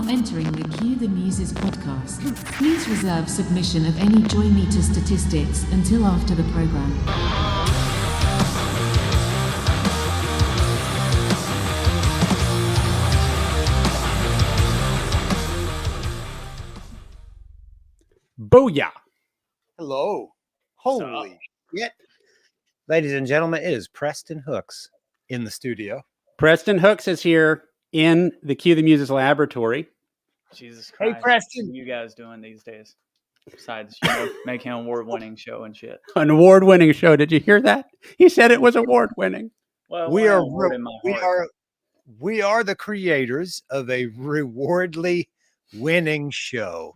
entering the Cue the Muses podcast. Please reserve submission of any joy meter statistics until after the program. Booyah! Hello. Holy shit. Ladies and gentlemen, it is Preston Hooks in the studio. Preston Hooks is here in the Cue the Muses Laboratory. Jesus Christ. Hey, Preston. What are you guys doing these days? Besides, making an award-winning show and shit. An award-winning show. Did you hear that? He said it was award-winning. Well, we are the creators of a rewardly winning show.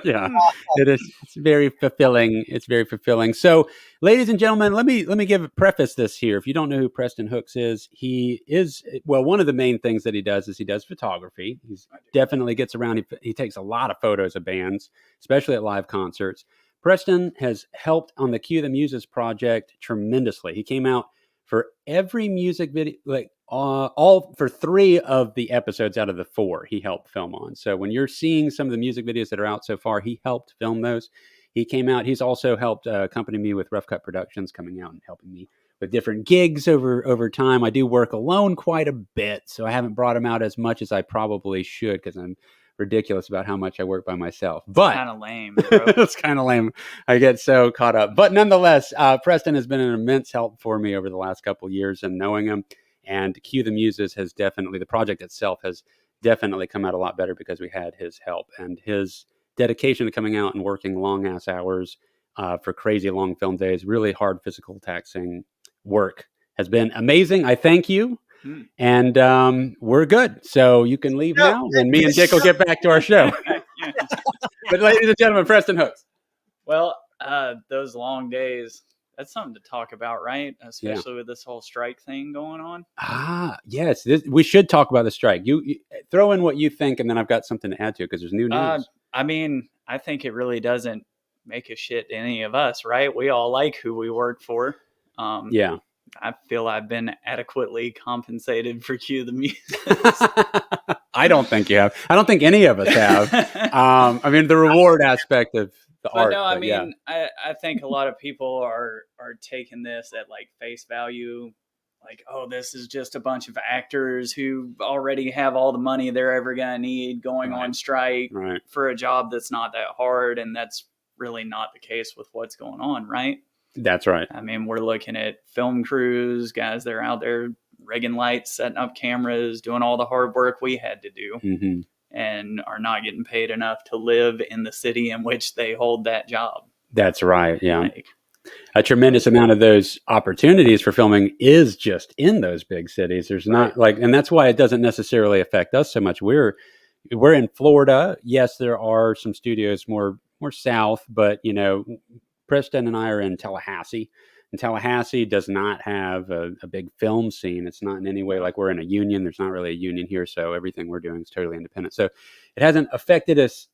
Yeah, it is. It's very fulfilling. It's very fulfilling. So, ladies and gentlemen, let me preface this here. If you don't know who Preston Hooks is, he is, well, one of the main things that he does is he does photography. He's definitely gets around. He takes a lot of photos of bands, especially at live concerts. Preston has helped on the Cue the Muses project tremendously. He came out for every music video, like all for 3 of the episodes out of the 4 he helped film on. So when you're seeing some of the music videos that are out so far, he helped film those. He came out. He's also helped accompany me with Rough Cut Productions, coming out and helping me with different gigs over time. I do work alone quite a bit, so I haven't brought him out as much as I probably should because I'm ridiculous about how much I work by myself. But kind of lame, bro. It's kind of lame. I get so caught up. But nonetheless, Preston has been an immense help for me over the last couple of years and knowing him. And Cue the Muses has definitely, the project itself has definitely come out a lot better because we had his help. And his dedication to coming out and working long-ass hours for crazy long film days, really hard physical taxing work has been amazing. I thank you. And we're good. So you can leave now, and me and Dick will get back to our show. But ladies and gentlemen, Preston Hooks. Well, those long days, that's something to talk about, right? Especially with this whole strike thing going on. Yes. We should talk about the strike. You throw in what you think, and then I've got something to add to it because there's new news. I mean, I think it really doesn't make a shit to any of us, right? We all like who we work for. Yeah. I feel I've been adequately compensated for Cue the Muses. I don't think you have. I don't think any of us have. I mean, the reward aspect of the art. No, I mean, I think a lot of people are taking this at like face value. Like, oh, this is just a bunch of actors who already have all the money they're ever going to need going on strike for a job that's not that hard. And that's really not the case with what's going on, right? That's right. I mean, we're looking at film crews, guys that are out there rigging lights, setting up cameras, doing all the hard work we had to do, and are not getting paid enough to live in the city in which they hold that job. That's right. Yeah. A tremendous amount of those opportunities for filming is just in those big cities. There's not and that's why it doesn't necessarily affect us so much. We're in Florida. Yes, there are some studios more south, but Preston and I are in Tallahassee, and Tallahassee does not have a big film scene. It's not in any way like we're in a union. There's not really a union here, so everything we're doing is totally independent. So it hasn't affected us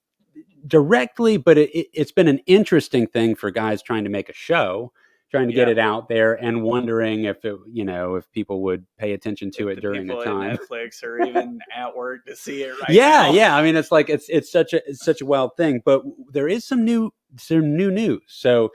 directly, but it's been an interesting thing for guys trying to make a show, trying to get it out there, and wondering if if people would pay attention to it during the time. At Netflix or even at work to see it now. I mean, it's like it's such a wild thing, but there is some new news. So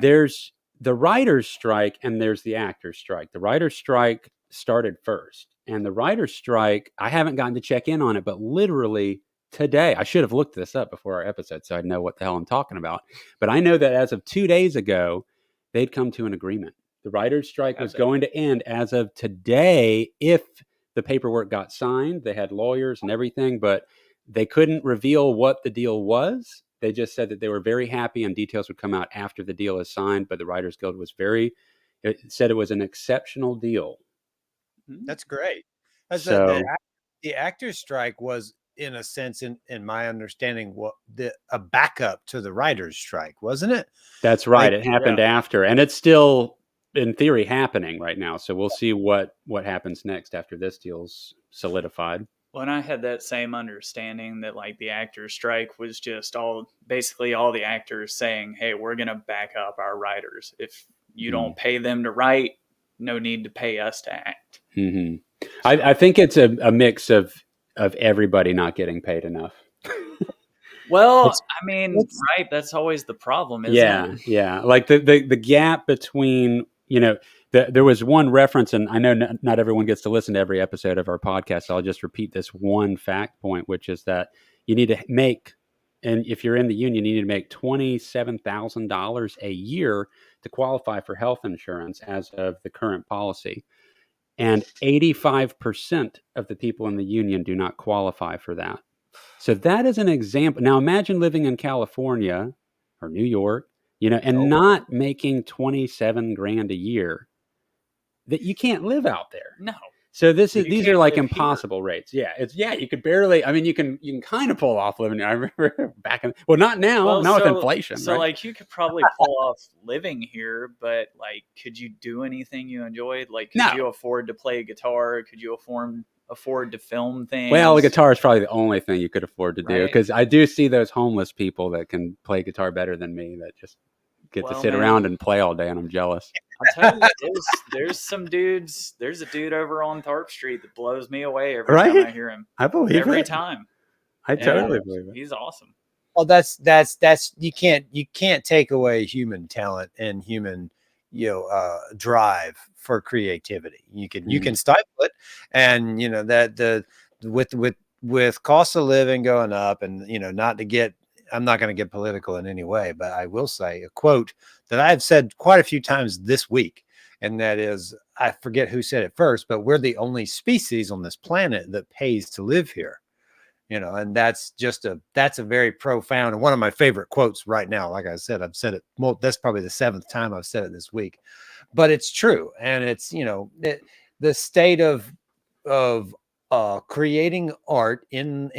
there's the writer's strike and there's the actor's strike. The writer's strike started first, and the writer's strike, I haven't gotten to check in on it, but literally today, I should have looked this up before our episode so I'd know what the hell I'm talking about. But I know that as of 2 days ago, they'd come to an agreement. The writer's strike was going to end as of today if the paperwork got signed. They had lawyers and everything, but they couldn't reveal what the deal was. They just said that they were very happy and details would come out after the deal is signed. But the Writers Guild said it was an exceptional deal. That's great. The actors' strike was, in a sense, in my understanding, a backup to the writers' strike, wasn't it? That's right. It happened after, and it's still, in theory, happening right now. So we'll see what happens next after this deal's solidified. Well, and I had that same understanding that like the actors' strike was just basically all the actors saying, hey, we're going to back up our writers. If you don't pay them to write, no need to pay us to act. Mm-hmm. I think it's a mix of of everybody not getting paid enough. Well, I mean, right? That's always the problem, isn't it? Yeah. Like the gap between, there was one reference, and I know not everyone gets to listen to every episode of our podcast. So I'll just repeat this one fact point, which is that you need to make, and if you're in the union, you need to make $27,000 a year to qualify for health insurance as of the current policy. And 85% of the people in the union do not qualify for that. So that is an example. Now imagine living in California or New York, and not making 27 grand a year. That you can't live out there. No. So these are like impossible rates. Yeah, you could barely. I mean, you can kind of pull off living. I remember not now. Now with inflation. So right? Like you could probably pull off living here, but like, could you do anything you enjoyed? Like, could you afford to play a guitar? Could you afford to film things? Well, the guitar is probably the only thing you could afford to do, because I do see those homeless people that can play guitar better than me that just get to sit around and play all day, and I'm jealous. I'll tell you, there's some dudes. There's a dude over on Tharp Street that blows me away every time I hear him. I believe every it. time. I totally believe it. He's awesome. Well, that's you can't take away human talent and human drive for creativity. You can stifle it, and that with cost of living going up, and I'm not going to get political in any way, but I will say a quote that I've said quite a few times this week, and that is, I forget who said it first, but we're the only species on this planet that pays to live here. And that's a very profound and one of my favorite quotes right now. Like I said, I've said it. Well, that's probably the 7th time I've said it this week, but it's true. And it's, the state of creating art in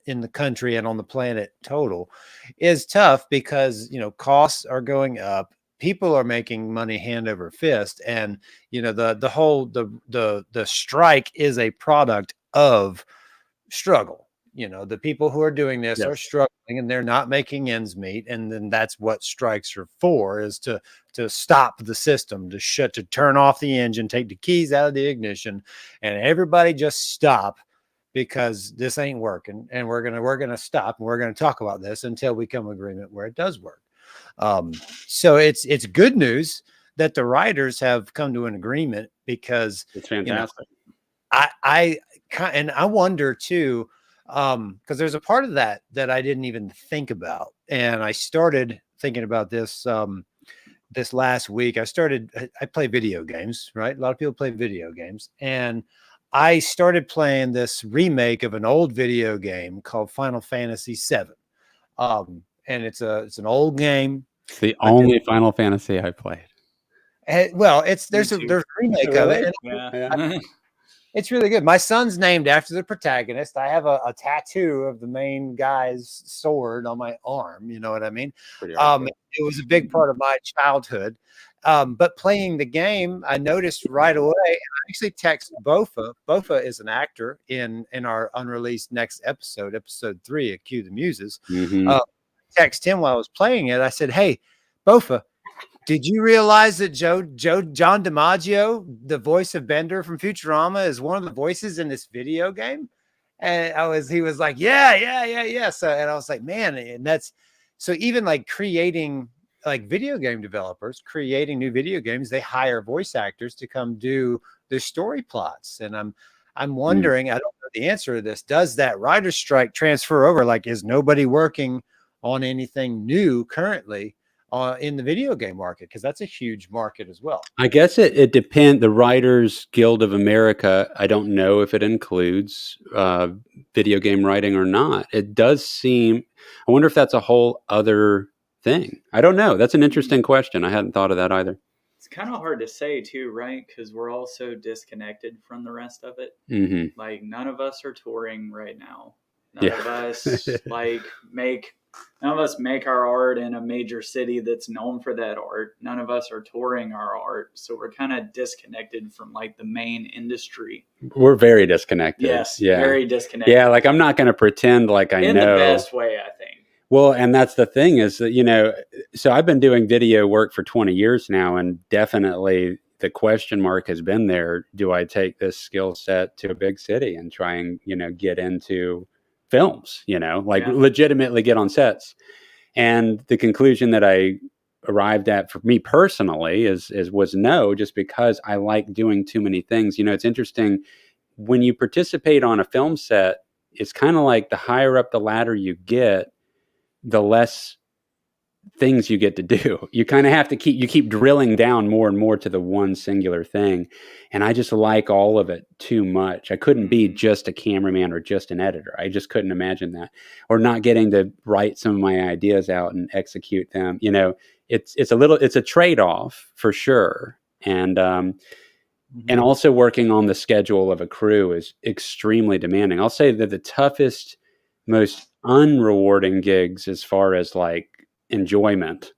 the country and on the planet total is tough, because, costs are going up. People are making money hand over fist. And, the whole strike is a product of struggle. The people who are doing this are struggling, and they're not making ends meet. And then that's what strikes are for, is to stop the system, to turn off the engine, take the keys out of the ignition, and everybody just stop, because this ain't working. And we're going to stop, and we're going to talk about this until we come to agreement where it does work. So it's good news that the writers have come to an agreement, because it's fantastic. I wonder too, because there's a part of that I didn't even think about, and I started thinking about this this last week. I play video games, right? A lot of people play video games, and I started playing this remake of an old video game called Final Fantasy VII. And it's an old game. It's the only Final Fantasy I played. There's a remake of it. And it's really good. My son's named after the protagonist. I have a tattoo of the main guy's sword on my arm. You know what I mean? It was a big part of my childhood. But playing the game, I noticed right away. I actually texted Bofa. Bofa is an actor in our unreleased next episode 3 of Cue the Muses. Mm-hmm. Text him while I was playing it. I said, "Hey, Bofa, did you realize that John DiMaggio, the voice of Bender from Futurama, is one of the voices in this video game?" And he was like, yeah. So, and I was like, man, and that's, so even like creating, like video game developers creating new video games, they hire voice actors to come do their story plots. And I'm wondering, I don't know the answer to this. Does that writer's strike transfer over? Like, is nobody working on anything new currently in the video game market? Because that's a huge market as well. I guess it depends. The Writers Guild of America, I don't know if it includes video game writing or not. It does seem, I wonder if that's a whole other thing. I don't know. That's an interesting question. I hadn't thought of that either. It's kind of hard to say too, right? Because we're all so disconnected from the rest of it. Mm-hmm. Like, none of us are touring right now. None of us none of us make our art in a major city that's known for that art. None of us are touring our art. So we're kind of disconnected from like the main industry. We're very disconnected. Yes. Yeah. Very disconnected. Yeah. Like, I'm not going to pretend like I know. In the best way, I think. Well, and that's the thing is that, so I've been doing video work for 20 years now, and definitely the question mark has been there. Do I take this skill set to a big city and try and, get into films, like legitimately get on sets? And the conclusion that I arrived at for me personally was no, just because I like doing too many things. It's interesting when you participate on a film set, it's kind of like the higher up the ladder you get, the less things you get to do. You kind of have to keep drilling down more and more to the one singular thing. And I just like all of it too much. I couldn't be just a cameraman or just an editor. I just couldn't imagine that, or not getting to write some of my ideas out and execute them. It's a trade-off for sure. And also working on the schedule of a crew is extremely demanding. I'll say that the toughest, most unrewarding gigs as far as like enjoyment,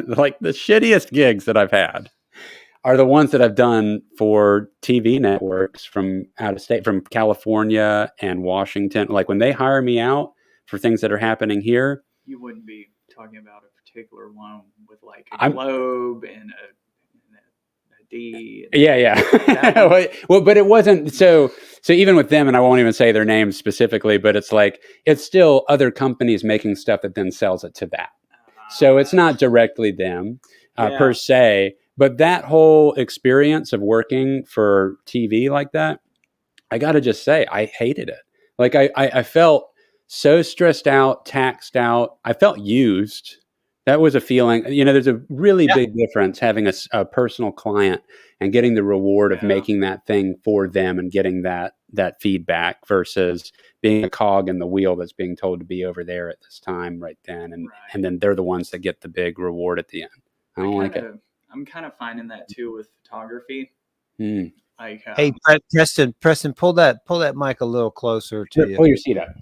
like the shittiest gigs that I've had, are the ones that I've done for TV networks from out of state, from California and Washington. Like when they hire me out for things that are happening here. You wouldn't be talking about a particular one with like a globe and a D. Yeah. Well, but it wasn't so even with them, and I won't even say their names specifically, but it's like, it's still other companies making stuff that then sells it to that. So it's not directly them per se, but that whole experience of working for TV like that, I got to just say, I hated it. Like I felt so stressed out, taxed out. I felt used. That was a feeling. There's a really big difference having a personal client and getting the reward of making that thing for them and getting that feedback versus being a cog in the wheel that's being told to be over there at this time right then. And then they're the ones that get the big reward at the end. I don't like it. I'm kind of finding that too with photography. Like, hey, Preston, pull that mic a little closer to you. Pull your seat up.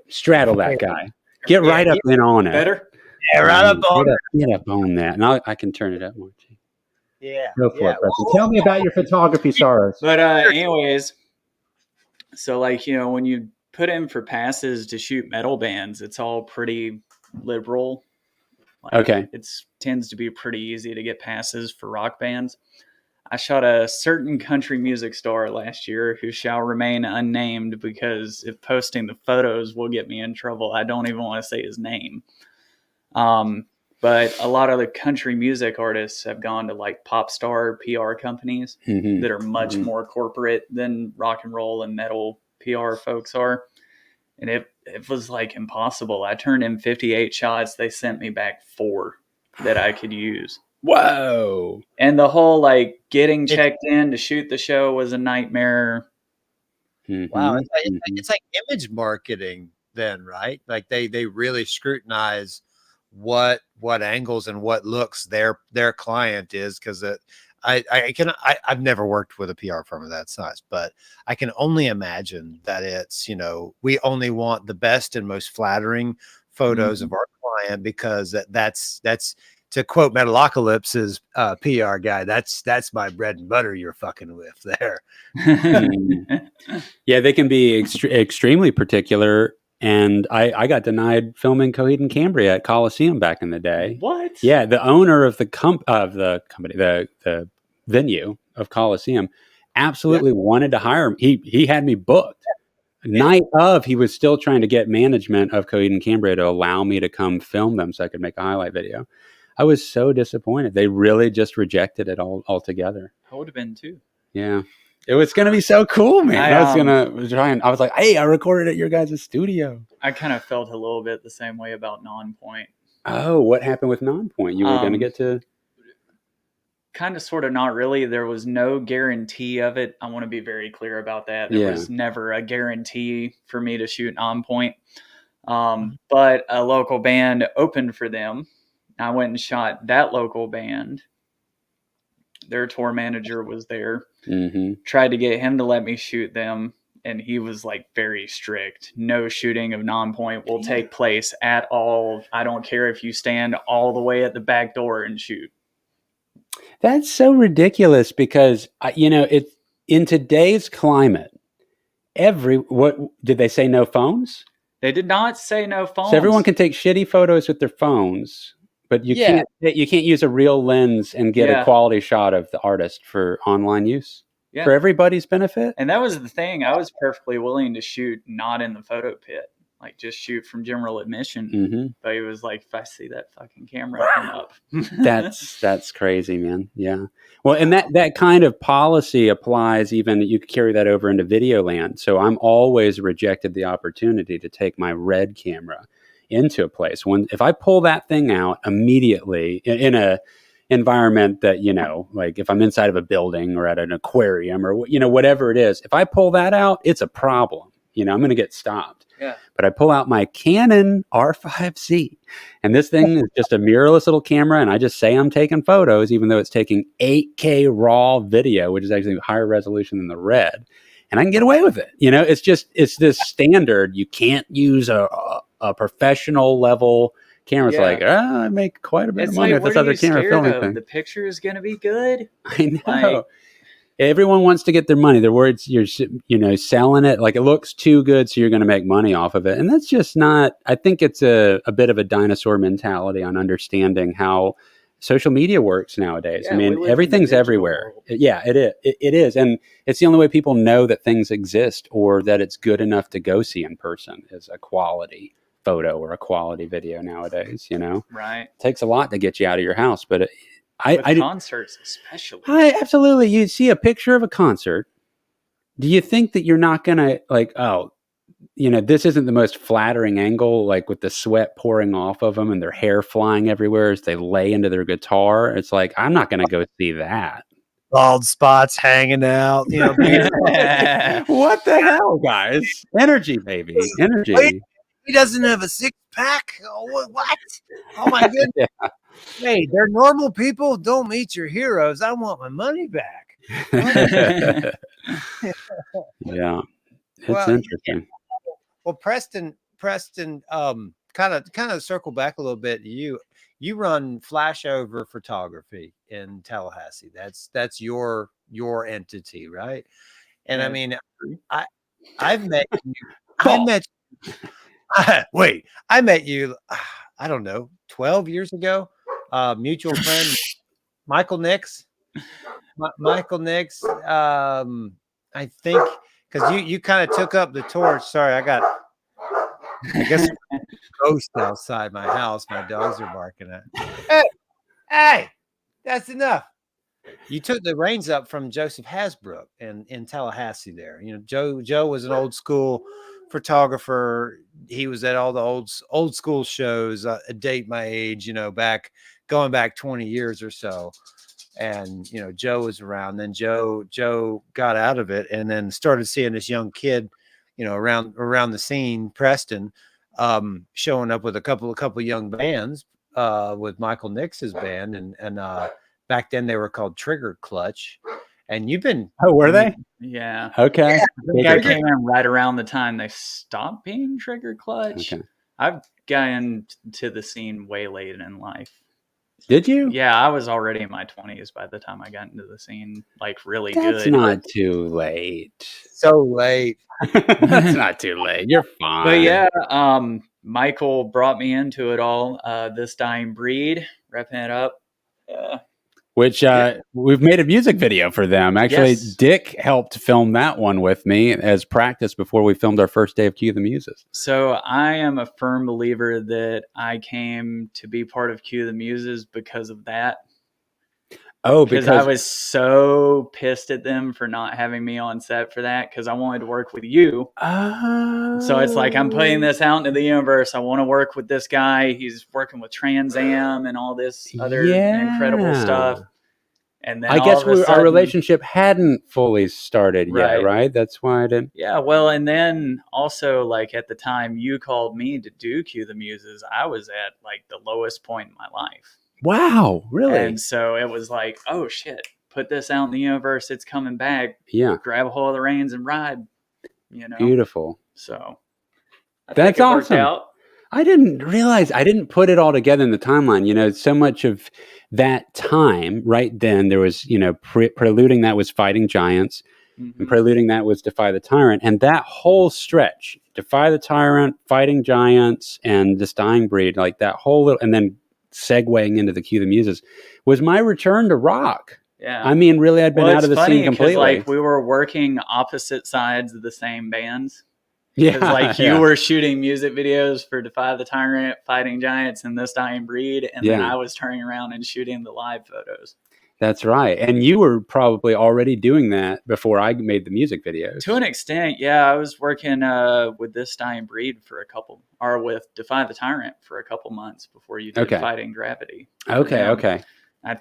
Straddle that guy. Get right up in on it. Better? Yeah, right up on it. Get up on that. And I can turn it up more. Yeah. Go for it, Preston. Tell me about your photography sorrows. But anyways, so like, when you put in for passes to shoot metal bands, it's all pretty liberal. Like, okay. It tends to be pretty easy to get passes for rock bands. I shot a certain country music star last year who shall remain unnamed because if posting the photos will get me in trouble, I don't even want to say his name. But a lot of the country music artists have gone to like pop star PR companies that are much more corporate than rock and roll and metal PR folks are. And it was like impossible. I turned in 58 shots. They sent me back 4 that I could use. Whoa. And the whole like getting checked in to shoot the show was a nightmare. Wow. It's like image marketing then, right? Like they really scrutinize what angles and what looks their client is, because I've never worked with a PR firm of that size, but I can only imagine that it's, we only want the best and most flattering photos of our client, because that's to quote Metalocalypse's PR guy, that's my bread and butter you're fucking with there. Yeah, they can be extremely particular. And I got denied filming Coheed and Cambria at Coliseum back in the day. What? Yeah, the owner of the company, the venue of Coliseum, absolutely wanted to hire me. He had me booked. Night of, he was still trying to get management of Coheed and Cambria to allow me to come film them so I could make a highlight video. I was so disappointed. They really just rejected it altogether. I would have been too. Yeah. It was going to be so cool, man. I was going to try and I was like, hey, I recorded at your guys' studio. I kind of felt a little bit the same way about Non-Point. Oh, what happened with Non-Point? You were going to get to... Kind of, sort of, not really. There was no guarantee of it. I want to be very clear about that. There was never a guarantee for me to shoot Non-Point. But a local band opened for them. I went and shot that local band. Their tour manager was there. Tried to get him to let me shoot them, and he was like very strict. No shooting of Non-Point will take place at all. I don't care if you stand all the way at the back door and shoot. That's so ridiculous because it in today's climate. What did they say? No phones? They did not say no phones. So everyone can take shitty photos with their phones. But you Yeah. can't use a real lens and get a Yeah. quality shot of the artist for online use Yeah. for everybody's benefit. And that was the thing. I was perfectly willing to shoot not in the photo pit, like just shoot from general admission. Mm-hmm. But it was like, if I see that fucking camera come up, That's crazy, man. Yeah. Well, and that kind of policy applies even, you could carry that over into video land. So I'm always rejected the opportunity to take my Red camera into a place. If I pull that thing out immediately in a environment that, like if I'm inside of a building or at an aquarium or, whatever it is, if I pull that out, it's a problem. I'm going to get stopped. Yeah. But I pull out my Canon R5C, and this thing is just a mirrorless little camera, and I just say I'm taking photos, even though it's taking 8K raw video, which is actually higher resolution than the Red, and I can get away with it. It's this standard. You can't use a professional level camera. It's like, I make quite a bit of money with this other camera filming thing. The picture is going to be good. I know. Everyone wants to get their money. They're worried you're, selling it. Like, it looks too good, so you're going to make money off of it. And that's just not, I think it's a bit of a dinosaur mentality on understanding how social media works nowadays. Yeah, I mean, everything's everywhere. Yeah, it is. It is. And it's the only way people know that things exist or that it's good enough to go see in person is a quality photo or a quality video nowadays, Right. It takes a lot to get you out of your house, but concerts especially. Absolutely. You see a picture of a concert. Do you think that you're not going to this isn't the most flattering angle, like with the sweat pouring off of them and their hair flying everywhere as they lay into their guitar? It's like, I'm not going to go see that. Bald spots hanging out. What the hell, guys? Energy, baby. Energy. Wait, he doesn't have a six-pack? Oh, what? Oh, my goodness. Yeah. Hey, they're normal people. Don't meet your heroes. I want my money back. Yeah. It's interesting. Well, Preston, kind of circle back a little bit. You run flashover photography in Tallahassee. That's your entity, right? And I mean, I've met you. I met you. I don't know, 12 years ago. Mutual friend Michael Nix. Michael Nix. I think because you kind of took up the torch. Sorry, I guess a ghost outside my house. My dogs are barking at. Hey, that's enough. You took the reins up from Joseph Hasbrook in Tallahassee there. Joe was an old school photographer. He was at all the old school shows, date my age, going back 20 years or so. And, Joe was around. Then Joe got out of it and then started seeing this young kid, around the scene, Preston, showing up with a couple young bands, with Michael Nix's band. And back then they were called Trigger Clutch. And you've been... Oh, were they? Yeah. Okay. I came in right around the time they stopped being Trigger Clutch. Okay. I've gotten to the scene way late in life. Did you? Yeah, I was already in my 20s by the time I got into the scene, like really good. That's not too late. So late. That's not too late. You're fine. But yeah, Michael brought me into it all. This Dying Breed, repping it up. Which we've made a music video for them. Actually, yes. Dick helped film that one with me as practice before we filmed our first day of Cue the Muses. So I am a firm believer that I came to be part of Cue the Muses because of that. Oh, because I was so pissed at them for not having me on set for that because I wanted to work with you. Oh. So it's like, I'm putting this out into the universe. I want to work with this guy. He's working with Trans Am and all this other incredible stuff. And then I guess our relationship hadn't fully started yet, right? That's why I didn't. Yeah, well, and then also, like, at the time you called me to do Cue the Muses, I was at, like, the lowest point in my life. Wow, really? And so it was like, oh, shit, put this out in the universe. It's coming back. Yeah. Grab a hold of the reins and ride, Beautiful. So that's awesome. I didn't realize, I didn't put it all together in the timeline. So much of that time right then there was, preluding that was Fighting Giants, and preluding that was Defy the Tyrant. And that whole stretch, Defy the Tyrant, Fighting Giants, and This Dying Breed, like that whole little, and then segueing into the Cue the Muses, was my return to rock. Yeah. I mean, really, I'd been Well, out of it's the scene funny 'cause, completely. like, we were working opposite sides of the same bands. Yeah, Because like you yeah. were shooting music videos for Defy the Tyrant, Fighting Giants, and This Dying Breed, and then Yeah. I was turning around and shooting the live photos. That's right. And you were probably already doing that before I made the music videos. To an extent, yeah. I was working with This Dying Breed with Defy the Tyrant for a couple months before you did Okay. Fighting Gravity. Okay, okay. I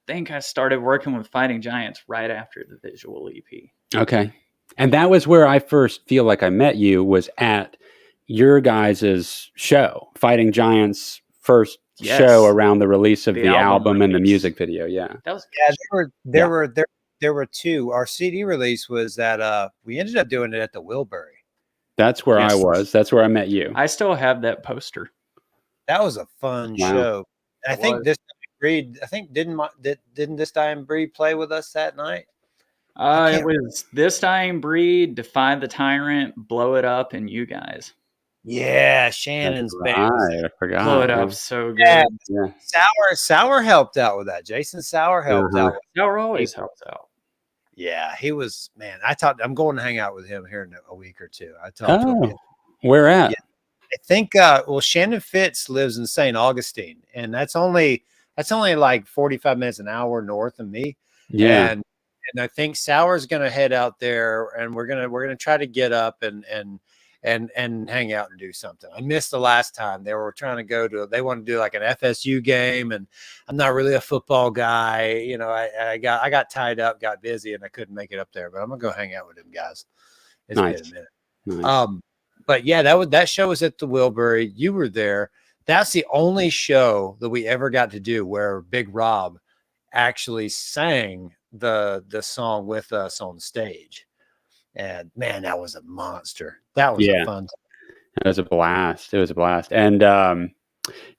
think I started working with Fighting Giants right after the visual EP. Okay. And that was where I first feel like I met you, was at your guys' show, Fighting Giants' first Yes. show around the release of The the album and the release. music video. Yeah. That was There were two. Our CD release was that we ended up doing it at the Wilbury. That's where I Yes. was. That's where I met you. I still have that poster. That was a fun Wow. show. I It think was. this Breed. I think didn't This Dying Breed play with us that night? It can't- was This Dying Breed, Defy the Tyrant, Blow It Up, and you guys. Yeah, Shannon's That's band. right. I forgot. Blow It Yeah. Up, so good. Yeah. Yeah. Sour helped out with that. Jason Sour helped Uh-huh. out. Sour always helps out. Yeah, he was, man. I'm going to hang out with him here in a week or two. I talked to him. Oh, where at? Yeah. I think Shannon Fitz lives in St. Augustine, and that's only like 45 minutes an hour north of me. Yeah. And I think Sour's gonna head out there, and we're gonna try to get up and hang out and do something. I missed the last time. They were trying to they want to do like an FSU game, and I'm not really a football guy. You know, I got tied up, got busy, and I couldn't make it up there. But I'm gonna go hang out with them guys. It's Nice. been a minute. Nice. But yeah, that show was at the Wilbury. You were there. That's the only show that we ever got to do where Big Rob actually sang the song with us on stage. And man, that was a monster. That was a fun time. It was a blast. It was a blast. And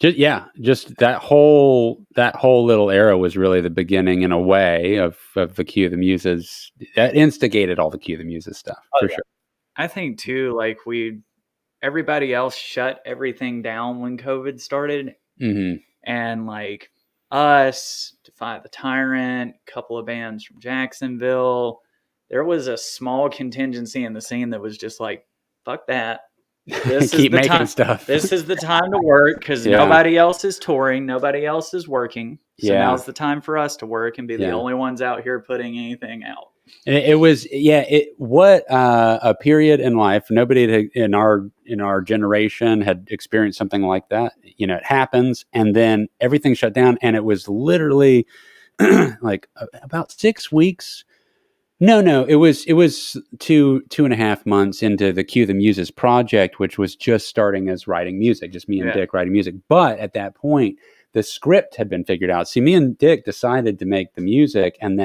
just that whole little era was really the beginning in a way of the Cue the Muses. That instigated all the Cue the Muses stuff for sure. I think too, like everybody else shut everything down when COVID started, Mm-hmm. and like us, Defy the Tyrant, a couple of bands from Jacksonville. There was a small contingency in the scene that was just like, fuck that. This Keep is the making time. stuff. This is the time to work because Yeah. nobody else is touring, nobody else is working. So Yeah. now's the time for us to work and be the Yeah. only ones out here putting anything out. And it was, what a period in life. Nobody in our generation had experienced something like that. You know, it happens, and then everything shut down, and it was literally like about 6 weeks. No, it was 2.5 months into the Cue the Muses project, which was just starting as writing music, just me and Yeah. Dick writing music. But at that point, the script had been figured out. See, me and Dick decided to make the music and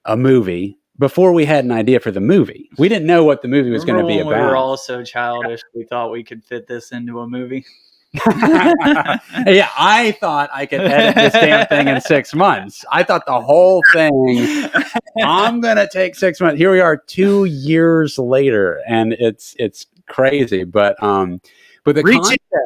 a movie before we had an idea for the movie. We didn't know what the movie was going to be Remember about. when we were all so childish, we thought we could fit this into a movie. Yeah, I thought I could edit this damn thing in 6 months. I thought the whole thing, I'm going to take 6 months. Here we are 2 years later, and it's crazy. But the Reaching the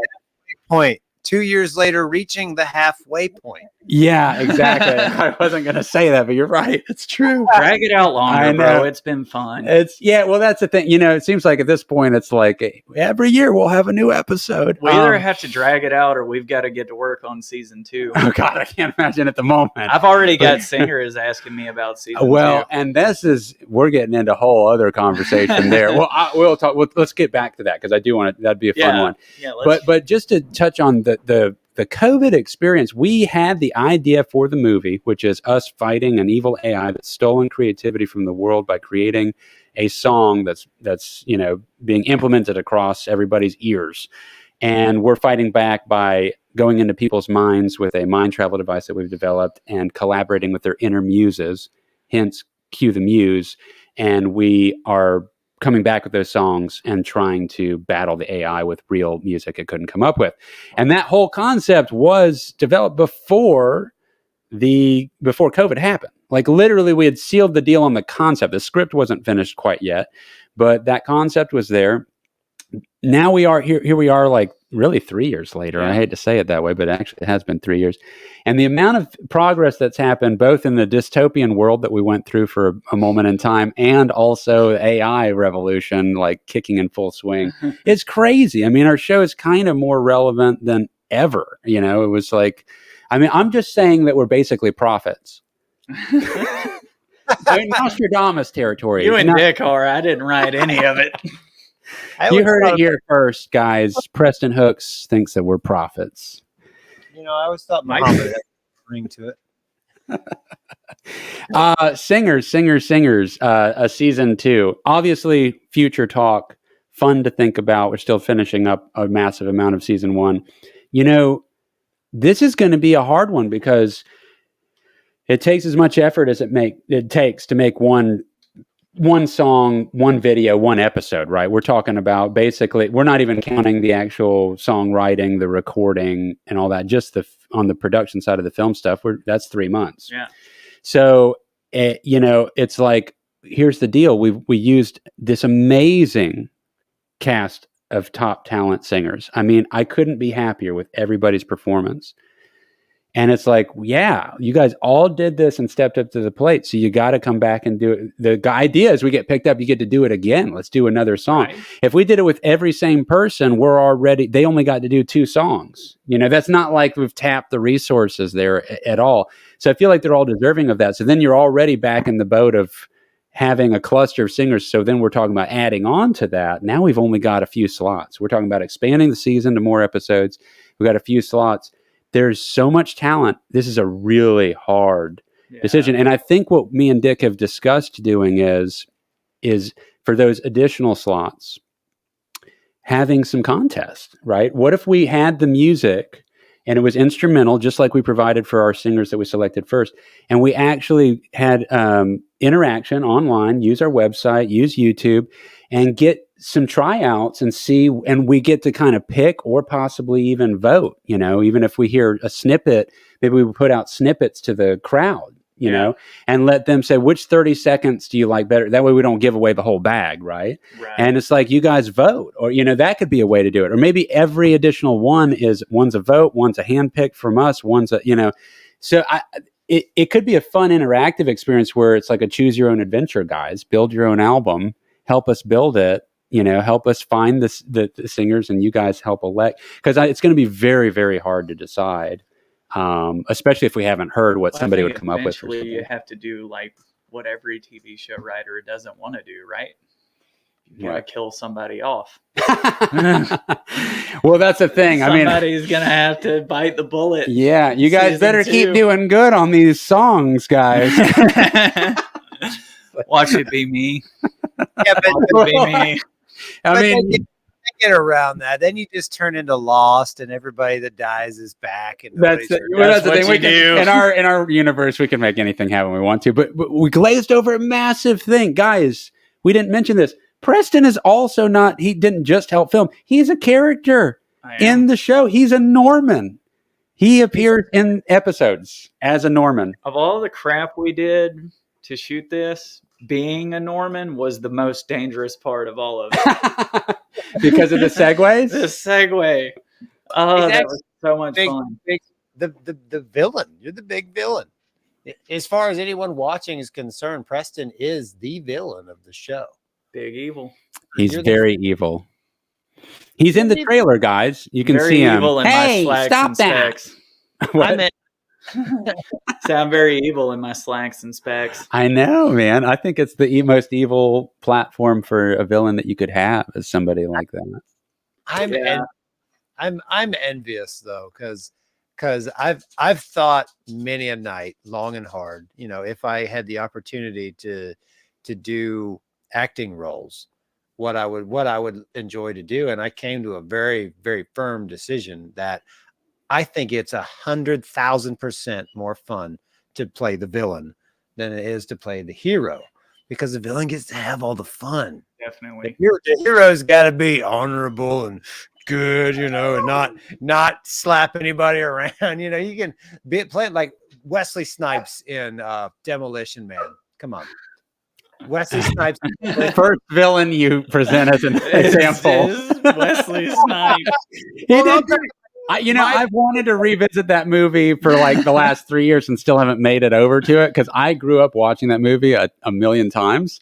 point. 2 years later, reaching the halfway point. yeah, exactly. I wasn't going to say that, but you're right. It's true. Drag it out I longer, know. bro. It's been fun. Well, that's the thing. You know, it seems like at this point, it's like every year we'll have a new episode. We either have to drag it out or we've got to get to work on season 2. Oh God, I can't imagine at the moment. I've already got singers asking me about season 2. And we're getting into a whole other conversation there. Well, we'll talk. Let's get back to that because I do want to. That'd be a fun one. Yeah, But just to touch on the COVID experience, we had the idea for the movie, which is us fighting an evil AI that's stolen creativity from the world by creating a song that's being implemented across everybody's ears. And we're fighting back by going into people's minds with a mind travel device that we've developed and collaborating with their inner muses, hence Cue the Muse. And we are coming back with those songs and trying to battle the AI with real music it couldn't come up with. And that whole concept was developed before COVID happened. Like literally we had sealed the deal on the concept. The script wasn't finished quite yet, but that concept was there. Now we are here we are like really 3 years later. Yeah. I hate to say it that way, but actually it has been 3 years. And the amount of progress that's happened, both in the dystopian world that we went through for a moment in time, and also the AI revolution, like kicking in full swing, it's crazy. I mean, our show is kind of more relevant than ever. You know, it was like, I mean, I'm just saying that we're basically prophets. I mean, Nostradamus territory. You and Dick are. I didn't write any of it. You heard it here first, guys. Preston Hooks thinks that we're prophets. You know, I always thought Muhammad had a ring to it. Singers, a season 2. Obviously, future talk, fun to think about. We're still finishing up a massive amount of season 1. You know, this is going to be a hard one because it takes as much effort as it takes to make one song, one video, one episode, right? We're talking about basically, we're not even counting the actual songwriting, the recording, and all that. Just on the production side of the film stuff, that's 3 months. Yeah. So, you know, it's like, here's the deal: we used this amazing cast of top talent singers. I mean, I couldn't be happier with everybody's performance. And it's like, yeah, you guys all did this and stepped up to the plate. So you got to come back and do it. The idea is we get picked up, you get to do it again. Let's do another song. Right. If we did it with every same person, they only got to do 2 songs. You know, that's not like we've tapped the resources there at all. So I feel like they're all deserving of that. So then you're already back in the boat of having a cluster of singers. So then we're talking about adding on to that. Now we've only got a few slots. We're talking about expanding the season to more episodes. We've got a few slots. There's so much talent. This is a really hard decision. And I think what me and Dick have discussed doing is for those additional slots, having some contest, right? What if we had the music and it was instrumental, just like we provided for our singers that we selected first, and we actually had interaction online, use our website, use YouTube, and get some tryouts and see, and we get to kind of pick or possibly even vote, you know, even if we hear a snippet, maybe we would put out snippets to the crowd, you know, and let them say, which 30 seconds do you like better? That way we don't give away the whole bag, right? And it's like, you guys vote, or, you know, that could be a way to do it. Or maybe every additional one's a vote, one's a handpick from us, one's a, you know, so it could be a fun interactive experience where it's like a choose your own adventure, guys, build your own album, help us build it. You know, help us find the singers, and you guys help elect, because it's going to be very, very hard to decide, especially if we haven't heard what somebody would come up with. Eventually, you have to do like what every TV show writer doesn't want to do, right? You got to kill somebody off. Well, that's the thing. Somebody's going to have to bite the bullet. Yeah, you guys better keep doing good on these songs, guys. Watch it be me. Yeah, but Watch it be me. I mean, you get around that. Then you just turn into Lost, and everybody that dies is back. And that's the thing. We do. In our universe, we can make anything happen we want to. But we glazed over a massive thing, guys. We didn't mention this. Preston is also not. He didn't just help film. He's a character in the show. He's a Norman. He appeared in episodes as a Norman. Of all the crap we did to shoot this, being a Norman was the most dangerous part of all of it. Because of the segues? The segue. Oh, that was so much fun. The villain. You're the big villain. As far as anyone watching is concerned, Preston is the villain of the show. Big evil. He's very evil. He's in the trailer, guys. You can see him. Evil in hey, my slacks stop and that. specs. I meant Sound very evil in my slacks and specs. I know, man. I think it's the most evil platform for a villain that you could have, is somebody like that. I'm envious though, because I've thought many a night, long and hard, you know, if I had the opportunity to do acting roles, what I would enjoy to do, and I came to a very, very firm decision that I think it's 100,000% more fun to play the villain than it is to play the hero, because the villain gets to have all the fun. Definitely. The hero's got to be honorable and good, you know, and not slap anybody around. You know, you can play it like Wesley Snipes in Demolition Man. Come on. Wesley Snipes. First villain you present as an example. Is Wesley Snipes. He did. I've wanted to revisit that movie for like the last 3 years and still haven't made it over to it because I grew up watching that movie a million times.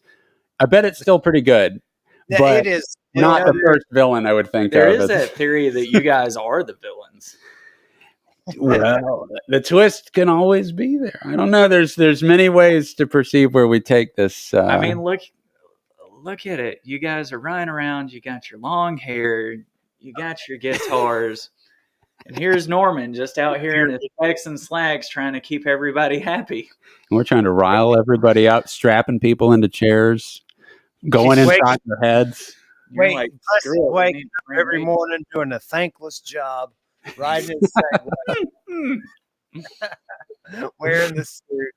I bet it's still pretty good, but it is not the first villain I would think There of. is that theory that you guys are the villains. Well, the twist can always be there. I don't know. There's many ways to perceive where we take this. I mean, look at it. You guys are running around. You got your long hair. You got your guitars. And here's Norman just out here in his specs and slacks trying to keep everybody happy. we're trying to rile everybody up, strapping people into chairs, going inside their heads. Wait, Like, wake up every morning doing a thankless job, riding his Segway, wearing the suit.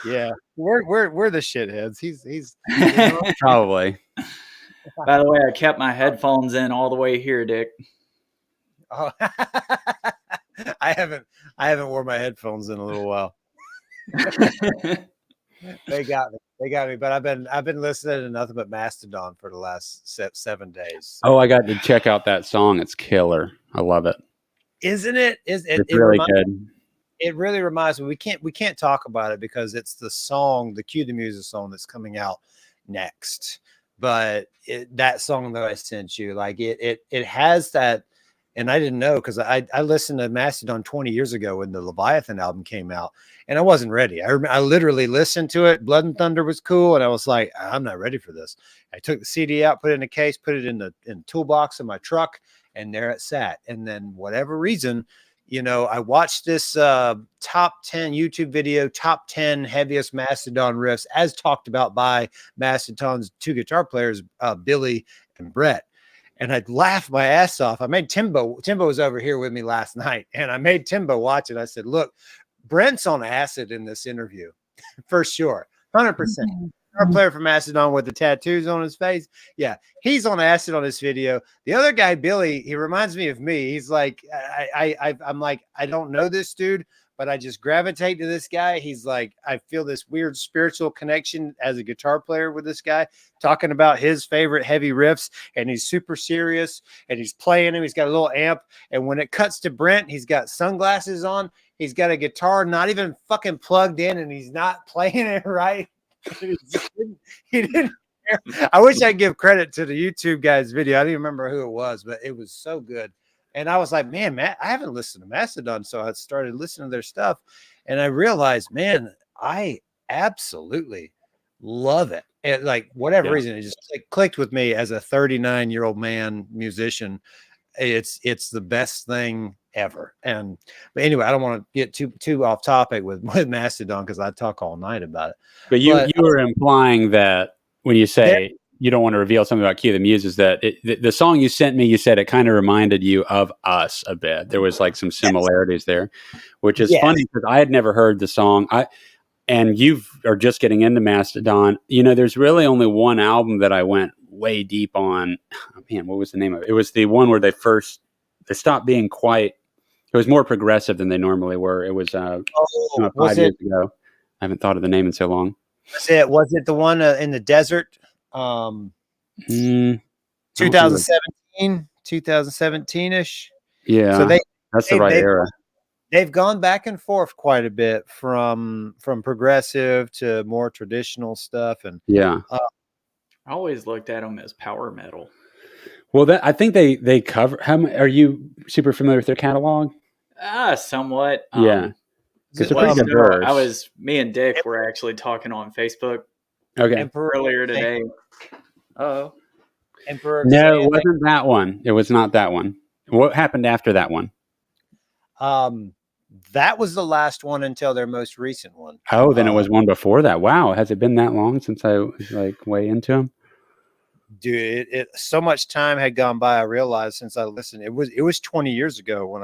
Yeah, we're the shitheads. He's Probably. By the way, I kept my headphones in all the way here, Dick. Oh, I haven't worn my headphones in a little while. They got me. But I've been listening to nothing but Mastodon for the last 7 days. Oh, I got to check out that song. It's killer. I love it. Isn't it? It's really good. It really reminds me. We can't talk about it because it's the song, the Cue the Muses song that's coming out next. But that song that I sent you, like it has that. And I didn't know because I listened to Mastodon 20 years ago when the Leviathan album came out, and I wasn't ready. I literally listened to it. Blood and Thunder was cool, and I was like, I'm not ready for this. I took the CD out, put it in a case, put it in the toolbox of my truck, and there it sat. And then whatever reason, I watched this top 10 YouTube video, top 10 heaviest Mastodon riffs, as talked about by Mastodon's two guitar players, Billy and Brett. And I'd laugh my ass off. I made Timbo was over here with me last night, and I made Timbo watch it. I said, look, Brent's on acid in this interview for sure. 100%. Our player from Mastodon with the tattoos on his face. Yeah, he's on acid on this video. The other guy, Billy, he reminds me of me. He's like, I'm like, I don't know this dude, but I just gravitate to this guy. He's like, I feel this weird spiritual connection as a guitar player with this guy, talking about his favorite heavy riffs, and he's super serious, and he's playing him. He's got a little amp, and when it cuts to Brent, he's got sunglasses on. He's got a guitar not even fucking plugged in, and he's not playing it right. he didn't care. I wish I'd give credit to the YouTube guy's video. I don't even remember who it was, but it was so good. And I was like, man, Matt, I haven't listened to Mastodon. So I started listening to their stuff, and I realized, man, I absolutely love it. And like, whatever reason, it just clicked with me as a 39-year-old man musician. It's the best thing ever. But anyway, I don't want to get too off topic with Mastodon because I talk all night about it. But you were implying that when you say you don't want to reveal something about Cue the Muses, that the song you sent me, you said it kind of reminded you of us a bit. There was like some similarities there, which is funny because I had never heard the song. And you are just getting into Mastodon. There's really only one album that I went way deep on. Oh, man, what was the name of it? It was the one where they stopped being quite. It was more progressive than they normally were. It was 5 years ago. I haven't thought of the name in so long. Was it the one in the desert? 2017-ish. Yeah, so that's the right era. They've gone back and forth quite a bit from progressive to more traditional stuff, and I always looked at them as power metal. Well, I think they cover. Are you super familiar with their catalog? Somewhat. Yeah, Me and Dick were actually talking on Facebook. Okay, earlier today. Oh, Emperor. No, it wasn't that one. It was not that one. What happened after that one? That was the last one until their most recent one. Oh, then it was one before that. Wow, has it been that long since I was like way into them? Dude, so much time had gone by. I realized since I listened, it was 20 years ago when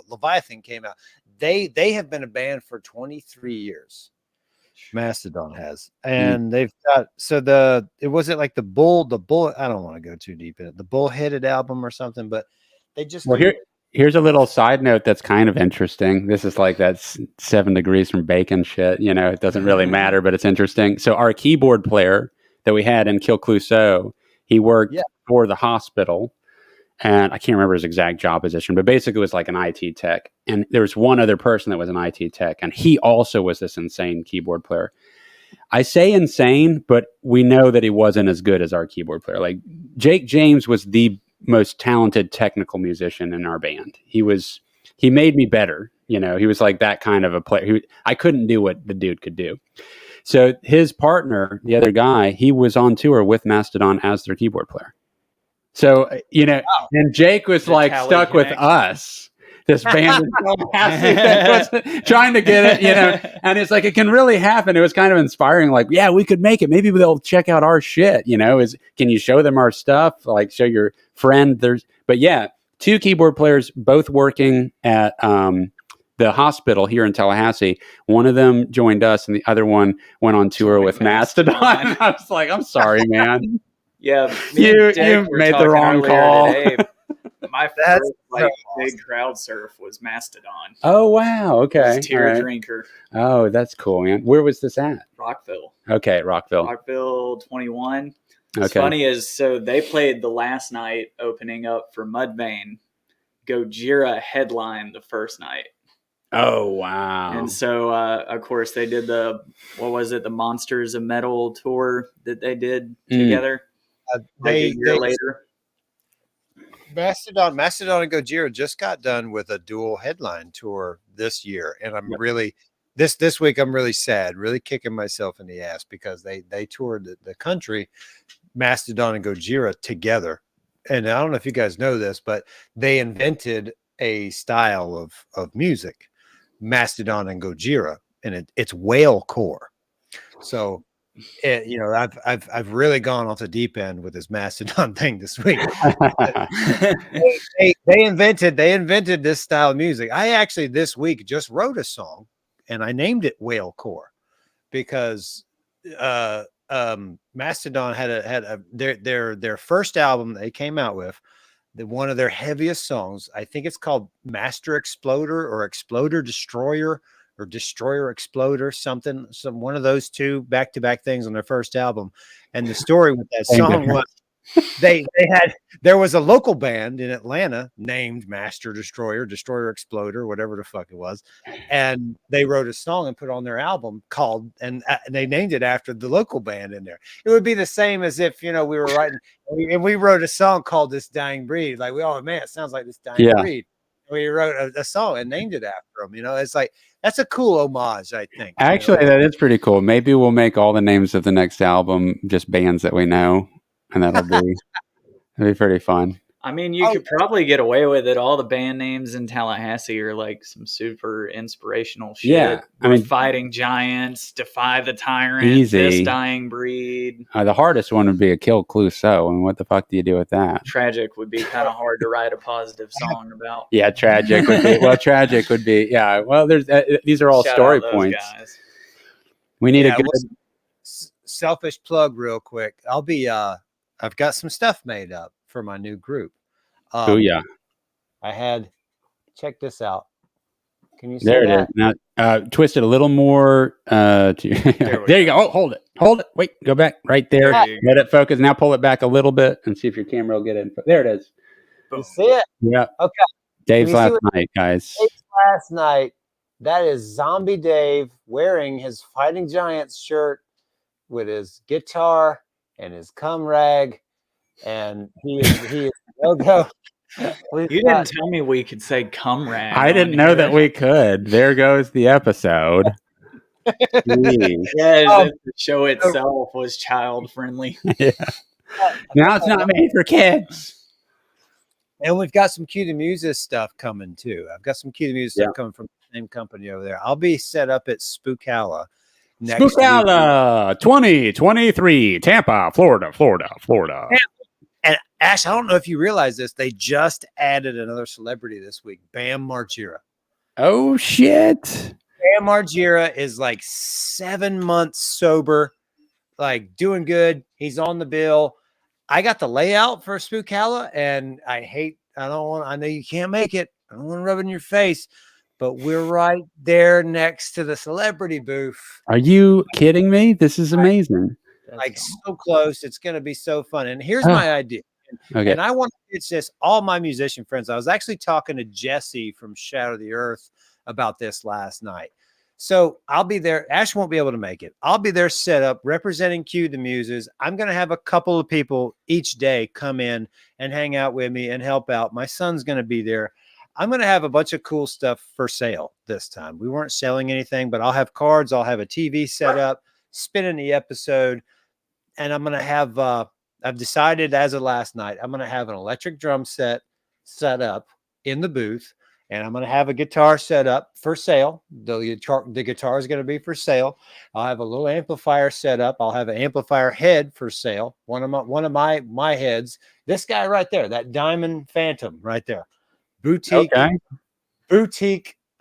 Leviathan came out. They have been a band for 23 years. Mastodon has, and they've got the bull. I don't want to go too deep in it. The Bullheaded album or something, but they just Here's a little side note that's kind of interesting. This is like that 7 degrees from bacon shit. You know, it doesn't really matter, but it's interesting. So our keyboard player that we had in Kill Clouseau, he worked for the hospital, and I can't remember his exact job position, but basically it was like an IT tech. And there was one other person that was an IT tech, and he also was this insane keyboard player. I say insane, but we know that he wasn't as good as our keyboard player. Like Jake James was the most talented technical musician in our band. He made me better. You know, he was like that kind of a player. I couldn't do what the dude could do. So his partner, the other guy, he was on tour with Mastodon as their keyboard player. So, you know, and Jake was like stuck with us. This band was trying to get it, you know, and it's like, it can really happen. It was kind of inspiring. Like, yeah, we could make it. Maybe they'll check out our shit, you know, can you show them our stuff? Like show your friend but yeah, 2 keyboard players, both working at, the hospital here in Tallahassee. One of them joined us and the other one went on tour with Mastodon. I was like, I'm sorry, man. Yeah. You made the wrong call. Today, my first big crowd surf was Mastodon. Oh wow! Okay, Tear Drinker. Oh, that's cool, man. Where was this at? Rockville. Okay, Rockville. Rockville 21. Okay. What's funny is, so they played the last night opening up for Mudvayne. Gojira headlined the first night. Oh wow! And so, of course, they did the Monsters of Metal tour that they did together. A year later. Mastodon and Gojira just got done with a dual headline tour this year, and I'm really this week I'm really sad, really kicking myself in the ass because they toured the country, Mastodon and Gojira together. And I don't know if you guys know this, but they invented a style of music, Mastodon and Gojira, and it's whalecore. So you know, I've really gone off the deep end with this Mastodon thing this week. they invented this style of music. I actually this week just wrote a song and I named it Whalecore because Mastodon had their first album they came out with, one of their heaviest songs. I think it's called Master Exploder or Exploder Destroyer or Destroyer Exploder, some one of those two back-to-back things on their first album. And the story with that song was there was a local band in Atlanta named Master Destroyer, Destroyer Exploder, whatever the fuck it was. And they wrote a song and put it on their album called, and they named it after the local band in there. It would be the same as if, you know, we were writing and we wrote a song called This Dying Breed. Like, oh man, it sounds like This Dying Breed. We wrote a song and named it after them. You know, it's like, that's a cool homage, I think. Actually, that is pretty cool. Maybe we'll make all the names of the next album just bands that we know, and that'll be pretty fun. I mean, you could probably get away with it. All the band names in Tallahassee are like some super inspirational shit. Yeah, I mean, Fighting Giants, Defy the Tyrant, easy. This Dying Breed. The hardest one would be a Kill Clouseau, and what the fuck do you do with that? Tragic would be kind of hard to write a positive song about. Yeah, tragic would be. Well, tragic would be. Yeah, well, there's these are all Shout story out those points. guys. We need a good selfish plug, real quick. I've got some stuff made up for my new group. Oh yeah, check this out. Can you see there that? it is. Now twist it a little more. There you go. Oh, hold it. Wait, go back right there. Let it focus. Now pull it back a little bit and see if your camera will get it. There it is. You see it? Yeah. Okay. Dave's last night, guys. Dave's last night. That is Zombie Dave wearing his Fighting Giants shirt with his guitar and his cum rag, and he is logo. You didn't tell me we could say cum rag. I didn't know that we could. There goes the episode. Yeah, the show itself was child friendly. Yeah. Now it's not made for kids. And we've got some Cue The Muses stuff coming too. I've got some Cue The Muses stuff coming from the same company over there. I'll be set up at Spookala next week. 2023, Tampa, Florida. And Ash, I don't know if you realize this. They just added another celebrity this week, Bam Margera. Oh, shit. Bam Margera is like 7 months sober, like doing good. He's on the bill. I got the layout for Spookala, and I know you can't make it. I don't want to rub it in your face, but we're right there next to the celebrity booth. Are you kidding me? This is amazing. Like so close. It's going to be so fun. And here's Ah, my idea. Okay. And I want to pitch this all my musician friends. I was actually talking to Jesse from Shadow of the Earth about this last night. So I'll be there. Ash won't be able to make it. I'll be there set up representing Cue the Muses. I'm going to have a couple of people each day come in and hang out with me and help out. My son's going to be there. I'm going to have a bunch of cool stuff for sale this time. We weren't selling anything, but I'll have cards. I'll have a TV set up, spinning the episode. And I'm going to have, I've decided as of last night, I'm going to have an electric drum set up in the booth. And I'm going to have a guitar set up for sale. The guitar is going to be for sale. I'll have a little amplifier set up. I'll have an amplifier head for sale. One of my heads. This guy right there, that Diamond Phantom right there. Boutique,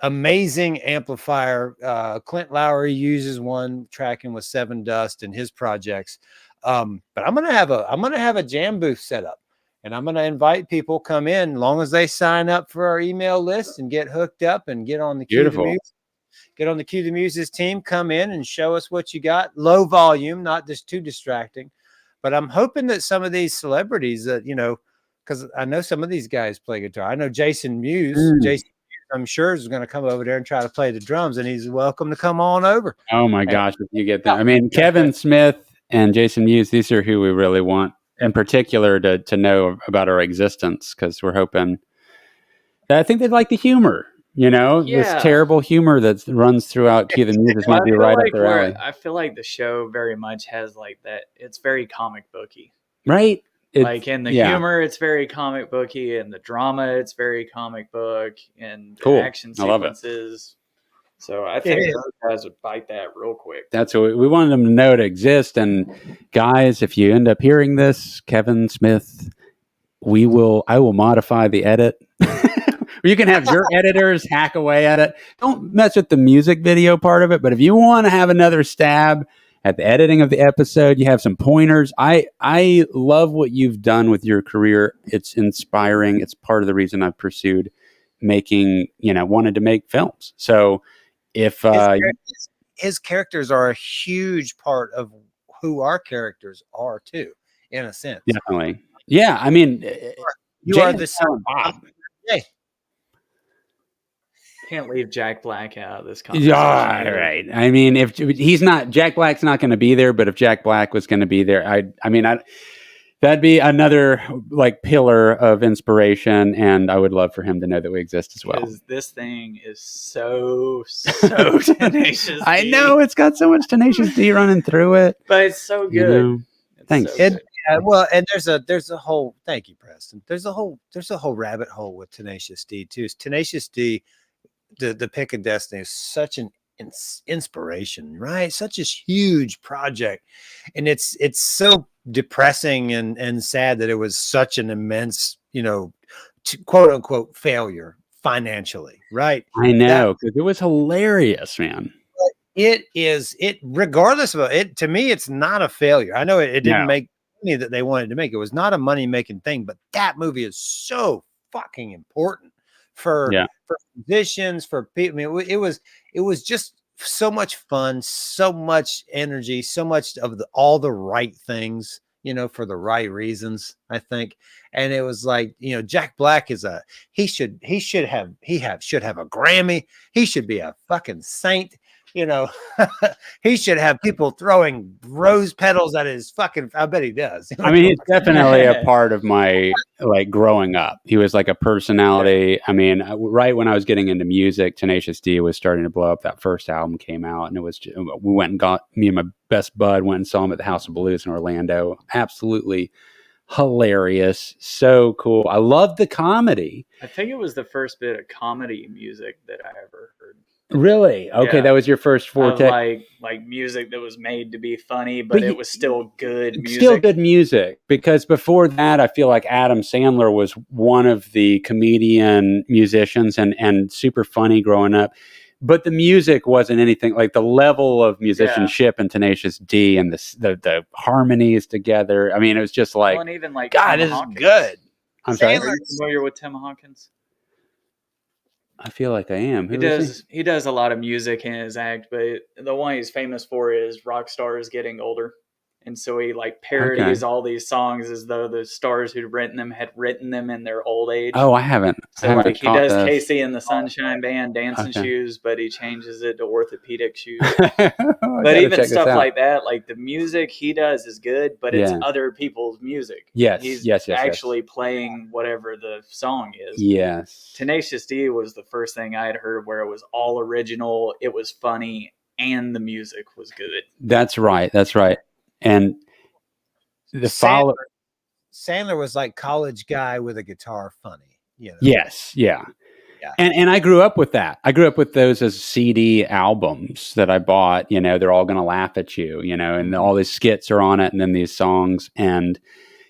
amazing amplifier. Clint Lowry uses one tracking with Seven Dust in his projects. But I'm gonna have a jam booth set up. And I'm going to invite people come in as long as they sign up for our email list and get hooked up and get on the Cue the Muses team, come in and show us what you got. Low volume, not just too distracting. But I'm hoping that some of these celebrities that, because I know some of these guys play guitar. I know Jason Muse, I'm sure is going to come over there and try to play the drums, and he's welcome to come on over. Oh my gosh, if you get that. I mean, Kevin Smith and Jason Muse, these are who we really want in particular to know about our existence, because we're hoping that I think they'd like the humor, this terrible humor that runs throughout Cue the Muses might be right up their alley. I feel like the show very much has like that. It's very comic booky, right? Like in the humor, it's very comic booky, and the drama, it's very comic book, and the action sequences. So I think those guys would bite that real quick. That's what we wanted them to know to exist. And guys, if you end up hearing this, Kevin Smith, I will modify the edit. You can have your editors hack away at it. Don't mess with the music video part of it. But if you want to have another stab at the editing of the episode, you have some pointers. I love what you've done with your career. It's inspiring. It's part of the reason I've pursued wanted to make films. So if his characters are a huge part of who our characters are too, in a sense. Definitely. Yeah. I mean, you are the son Bob. Hey. Can't leave Jack Black out of this conversation. Yeah, right. I mean, if he's not, Jack Black's not going to be there, but if Jack Black was going to be there, that'd be another pillar of inspiration, and I would love for him to know that we exist as well. Because this thing is so Tenacious D. I know, it's got so much Tenacious D running through it, but it's so good. Thanks. So good. And there's a whole. Thank you, Preston. There's a whole rabbit hole with Tenacious D too. Tenacious D, the Pick of Destiny is such an inspiration, right? Such a huge project, and it's so depressing and sad that it was such an immense, quote unquote failure financially, right? I know, because it was hilarious, man. It regardless of it, to me, it's not a failure. I know it didn't make money that they wanted to make. It was not a money making thing, but that movie is so fucking important for musicians, for people. I mean, it was just so much fun, so much energy, so much of all the right things, for the right reasons, I think. And it was like, Jack Black should have a Grammy. He should be a fucking saint. He should have people throwing rose petals at his fucking, I bet he does. I mean, he's definitely a part of my growing up. He was like a personality. I mean, right when I was getting into music, Tenacious D was starting to blow up. That first album came out, and it was we went and got, me and my best bud went and saw him at the House of Blues in Orlando. Absolutely hilarious. So cool. I love the comedy. I think it was the first bit of comedy music that I ever heard. Really? Okay, that was your first forte. Like music that was made to be funny, but it was still good music. Still good music, because before that, I feel like Adam Sandler was one of the comedian musicians and super funny growing up. But the music wasn't anything like the level of musicianship and Tenacious D and the harmonies together. I mean, it was just like, and even like God, this is good. I'm sorry. Are you familiar with Tim Hawkins? I feel like I am. He Who is does. He does a lot of music in his act, but the one he's famous for is "Rock Stars Getting Older," and so he like parodies all these songs as though the stars who'd written them had written them in their old age. Oh, I haven't So like he caught does this. Casey and the Sunshine Band dancing Okay. shoes, but he changes it to orthopedic shoes. But But even stuff like that, like the music he does is good, but it's Yeah. other people's music. Yes, He's yes. actually playing whatever the song is. Yes. Tenacious D was the first thing I had heard where it was all original, it was funny, and the music was good. That's right. That's right. And the follow. Sandler was like college guy with a guitar funny. You know? Yes. Yeah. Yeah. And I grew up with that. I grew up with those as CD albums that I bought. You know, they're all going to laugh at you. You know, and all these skits are on it, and then these songs, and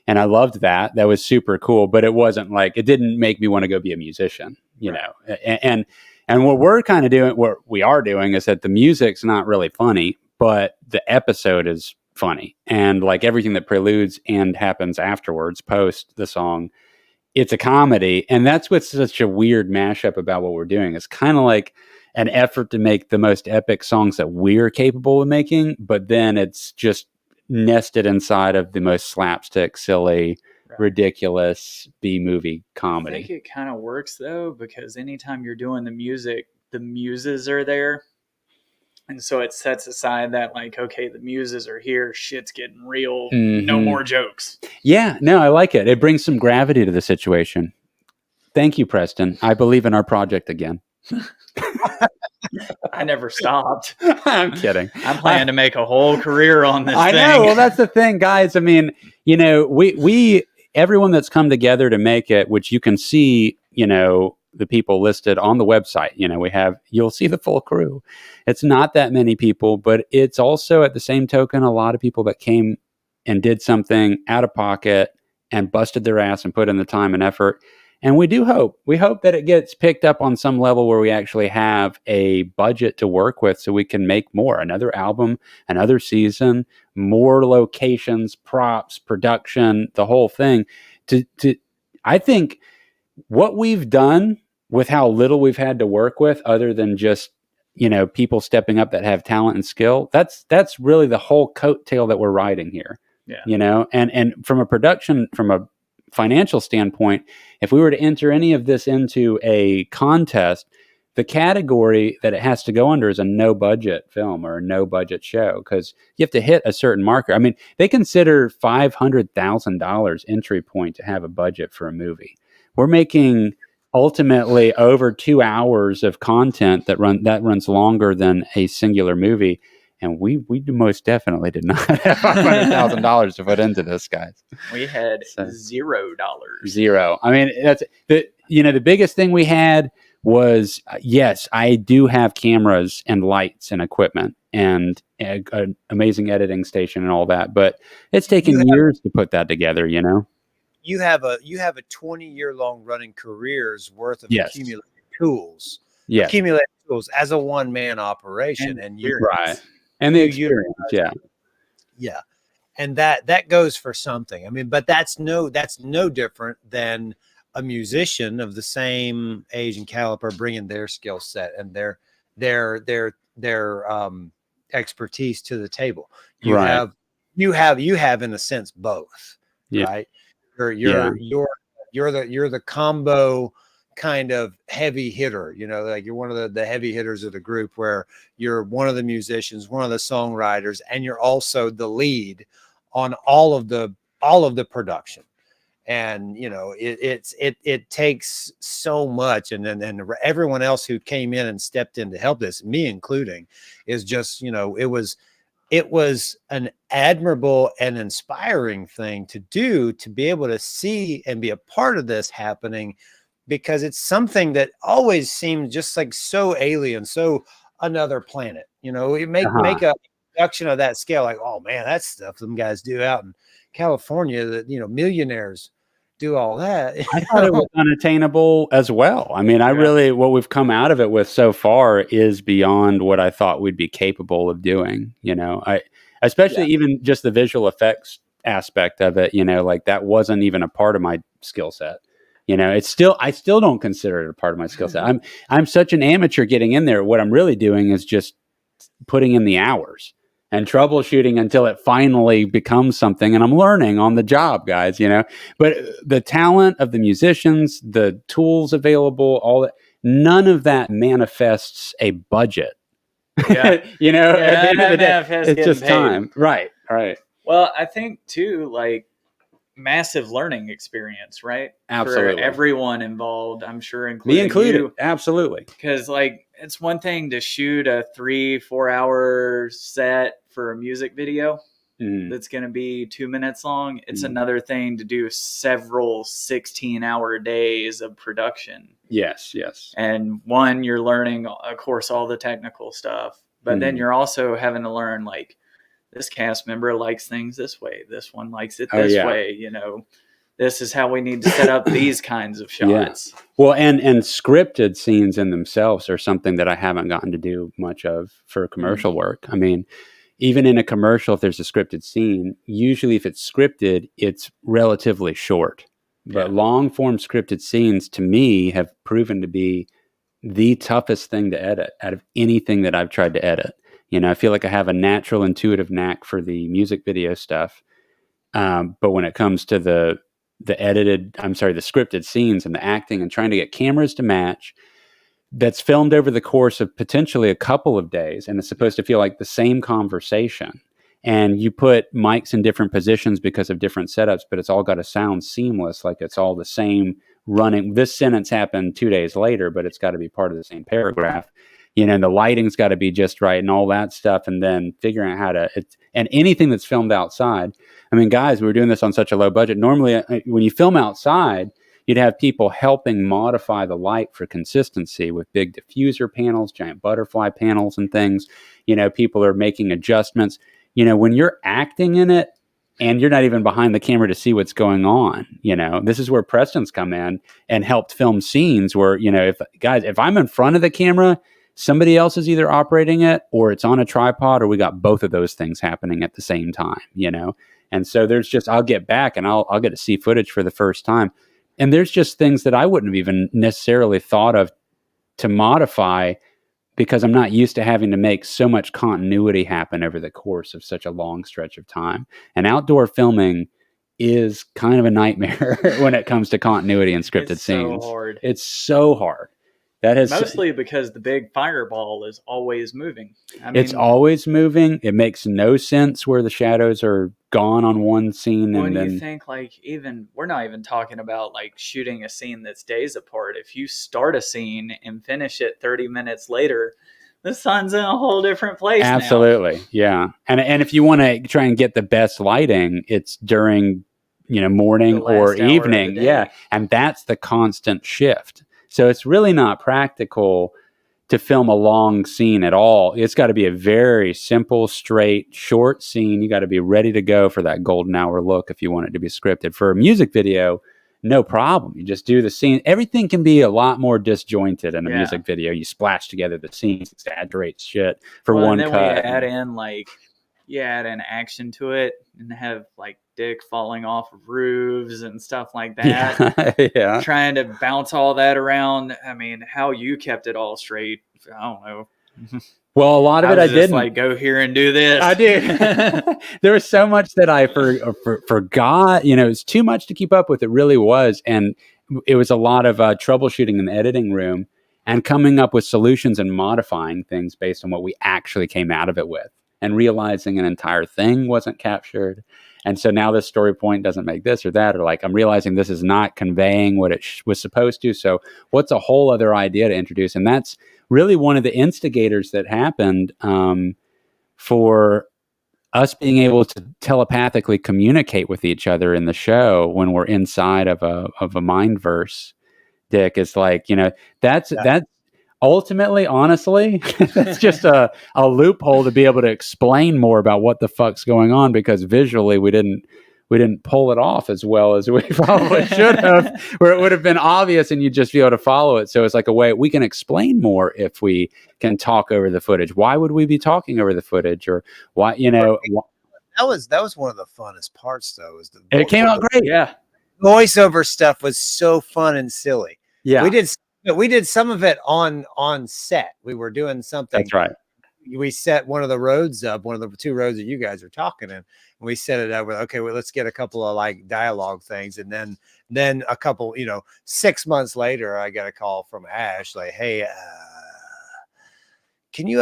I loved that. That was super cool. But it wasn't like, it didn't make me want to go be a musician. You know, and what we're kind of doing, what we are doing, is that the music's not really funny, but the episode is funny, and like everything that preludes and happens afterwards, post the song. It's a comedy, and that's what's such a weird mashup about what we're doing. It's kind of like an effort to make the most epic songs that we're capable of making, but then it's just nested inside of the most slapstick, silly, ridiculous B-movie comedy. I think it kind of works though, because anytime you're doing the music, the muses are there. And so it sets aside that, like, okay, the muses are here, shit's getting real, no more jokes. Yeah, no, I like it. It brings some gravity to the situation. Thank you, Preston. I believe in our project again. I never stopped. I'm kidding. I'm planning to make a whole career on this I thing. know. Well, that's the thing, guys. I mean, you know, we everyone that's come together to make it, which you can see, you know, the people listed on the website. You know, you'll see the full crew. It's not that many people, but it's also at the same token, a lot of people that came and did something out of pocket and busted their ass and put in the time and effort. And we hope that it gets picked up on some level where we actually have a budget to work with so we can make more, another album, another season, more locations, props, production, the whole thing. I think what we've done with how little we've had to work with, other than just, you know, people stepping up that have talent and skill, that's really the whole coattail that we're riding here. Yeah. You know, and from a financial standpoint, if we were to enter any of this into a contest, the category that it has to go under is a no budget film or a no budget show, because you have to hit a certain marker. I mean, they consider $500,000 entry point to have a budget for a movie. We're making ultimately over 2 hours of content that runs longer than a singular movie. And we most definitely did not have $500,000 to put into this, guys. We had $0. Zero. I mean, that's the biggest thing we had was, yes, I do have cameras and lights and equipment and an amazing editing station and all that, but it's taken years to put that together, you know? You have a 20-year long running career's worth of accumulated tools. Yes. Accumulated tools as a one-man operation, and you're right. And the experience, yeah, and that goes for something. I mean, but that's no different than a musician of the same age and caliber bringing their skill set and their expertise to the table. You have in a sense both, right? You're the combo kind of heavy hitter, you know, like you're one of the heavy hitters of the group, where you're one of the musicians, one of the songwriters, and you're also the lead on all of the production. And you know, it takes so much, and then everyone else who came in and stepped in to help this, me including, is just, you know, it was an admirable and inspiring thing to do, to be able to see and be a part of this happening, because it's something that always seemed just like so alien, so another planet. You know, you make a production of that scale, like, oh man, that's stuff some guys do out in California, that, you know, millionaires do all that. I thought it was unattainable as well. I mean, what we've come out of it with so far is beyond what I thought we'd be capable of doing. You know, especially even just the visual effects aspect of it, you know, like that wasn't even a part of my skill set. It's still, I still don't consider it a part of my skill set. I'm such an amateur getting in there. What I'm really doing is just putting in the hours and troubleshooting until it finally becomes something. And I'm learning on the job, guys, but the talent of the musicians, the tools available, all that, none of that manifests a budget. Yeah. At the end of the day, it's just paid. time. Right. Well, I think too, like, massive learning experience, right? Absolutely. For everyone involved, I'm sure, Me including included. you. Absolutely. Because, like, it's one thing to shoot a 3-4 hour set for a music video that's going to be 2 minutes long. It's another thing to do several 16-hour days of production. Yes. And one, you're learning, of course, all the technical stuff, but then you're also having to learn, like, this cast member likes things this way. This one likes it this way. This is how we need to set up these kinds of shots. Yeah. Well, and scripted scenes in themselves are something that I haven't gotten to do much of for commercial work. I mean, even in a commercial, if there's a scripted scene, usually if it's scripted, it's relatively short. But long form scripted scenes, to me, have proven to be the toughest thing to edit out of anything that I've tried to edit. I feel like I have a natural intuitive knack for the music video stuff. But when it comes to the scripted scenes and the acting and trying to get cameras to match, that's filmed over the course of potentially a couple of days. And it's supposed to feel like the same conversation. And you put mics in different positions because of different setups, but it's all got to sound seamless. Like it's all the same running. This sentence happened 2 days later, but it's got to be part of the same paragraph. The lighting's got to be just right and all that stuff. And then figuring out how to, and anything that's filmed outside. I mean, guys, we were doing this on such a low budget. Normally, when you film outside, you'd have people helping modify the light for consistency with big diffuser panels, giant butterfly panels and things. People are making adjustments. When you're acting in it and you're not even behind the camera to see what's going on, this is where Preston's come in and helped film scenes where, if I'm in front of the camera, somebody else is either operating it or it's on a tripod or we got both of those things happening at the same time, And so there's just, I'll get back and I'll get to see footage for the first time. And there's just things that I wouldn't have even necessarily thought of to modify because I'm not used to having to make so much continuity happen over the course of such a long stretch of time. And outdoor filming is kind of a nightmare when it comes to continuity and scripted scenes. So hard. It's so hard. That is mostly because the big fireball is always moving. It's always moving. It makes no sense where the shadows are gone on one scene. When and then you think we're not even talking about like shooting a scene that's days apart. If you start a scene and finish it 30 minutes later, the sun's in a whole different place. Absolutely. Now. Yeah. And if you want to try and get the best lighting, it's during, morning or evening. Yeah. And that's the constant shift. So it's really not practical to film a long scene at all. It's got to be a very simple, straight, short scene. You got to be ready to go for that golden hour look if you want it to be scripted. For a music video, no problem. You just do the scene. Everything can be a lot more disjointed in a music video. You splash together the scenes, exaggerate shit for one and then cut. We add in you add an action to it and have like dick falling off of roofs and stuff like that. Yeah. Trying to bounce all that around. I mean, how you kept it all straight, I don't know. Well, a lot of it I didn't. Like, go here and do this. I did. There was so much that I forgot. It was too much to keep up with. It really was. And it was a lot of troubleshooting in the editing room and coming up with solutions and modifying things based on what we actually came out of it with. And realizing an entire thing wasn't captured. And so now this story point doesn't make this or that, or like I'm realizing this is not conveying what it was supposed to. So what's a whole other idea to introduce? And that's really one of the instigators that happened for us being able to telepathically communicate with each other in the show when we're inside of a mind verse. Dick, is like, that's ultimately, honestly, that's just a loophole to be able to explain more about what the fuck's going on, because visually we didn't pull it off as well as we probably should have, where it would have been obvious and you'd just be able to follow it. So it's like a way we can explain more if we can talk over the footage. Why would we be talking over the footage? Or why, that was one of the funnest parts though. It came out great. Yeah. voiceover stuff was so fun and silly. Yeah, We did some of it on set. We were doing something. that's right. We set one of the roads up, one of the 2 roads that you guys are talking in. And we set it up with, okay, well, let's get a couple of like dialogue things. And then a couple, 6 months later, I got a call from Ash like, hey, can you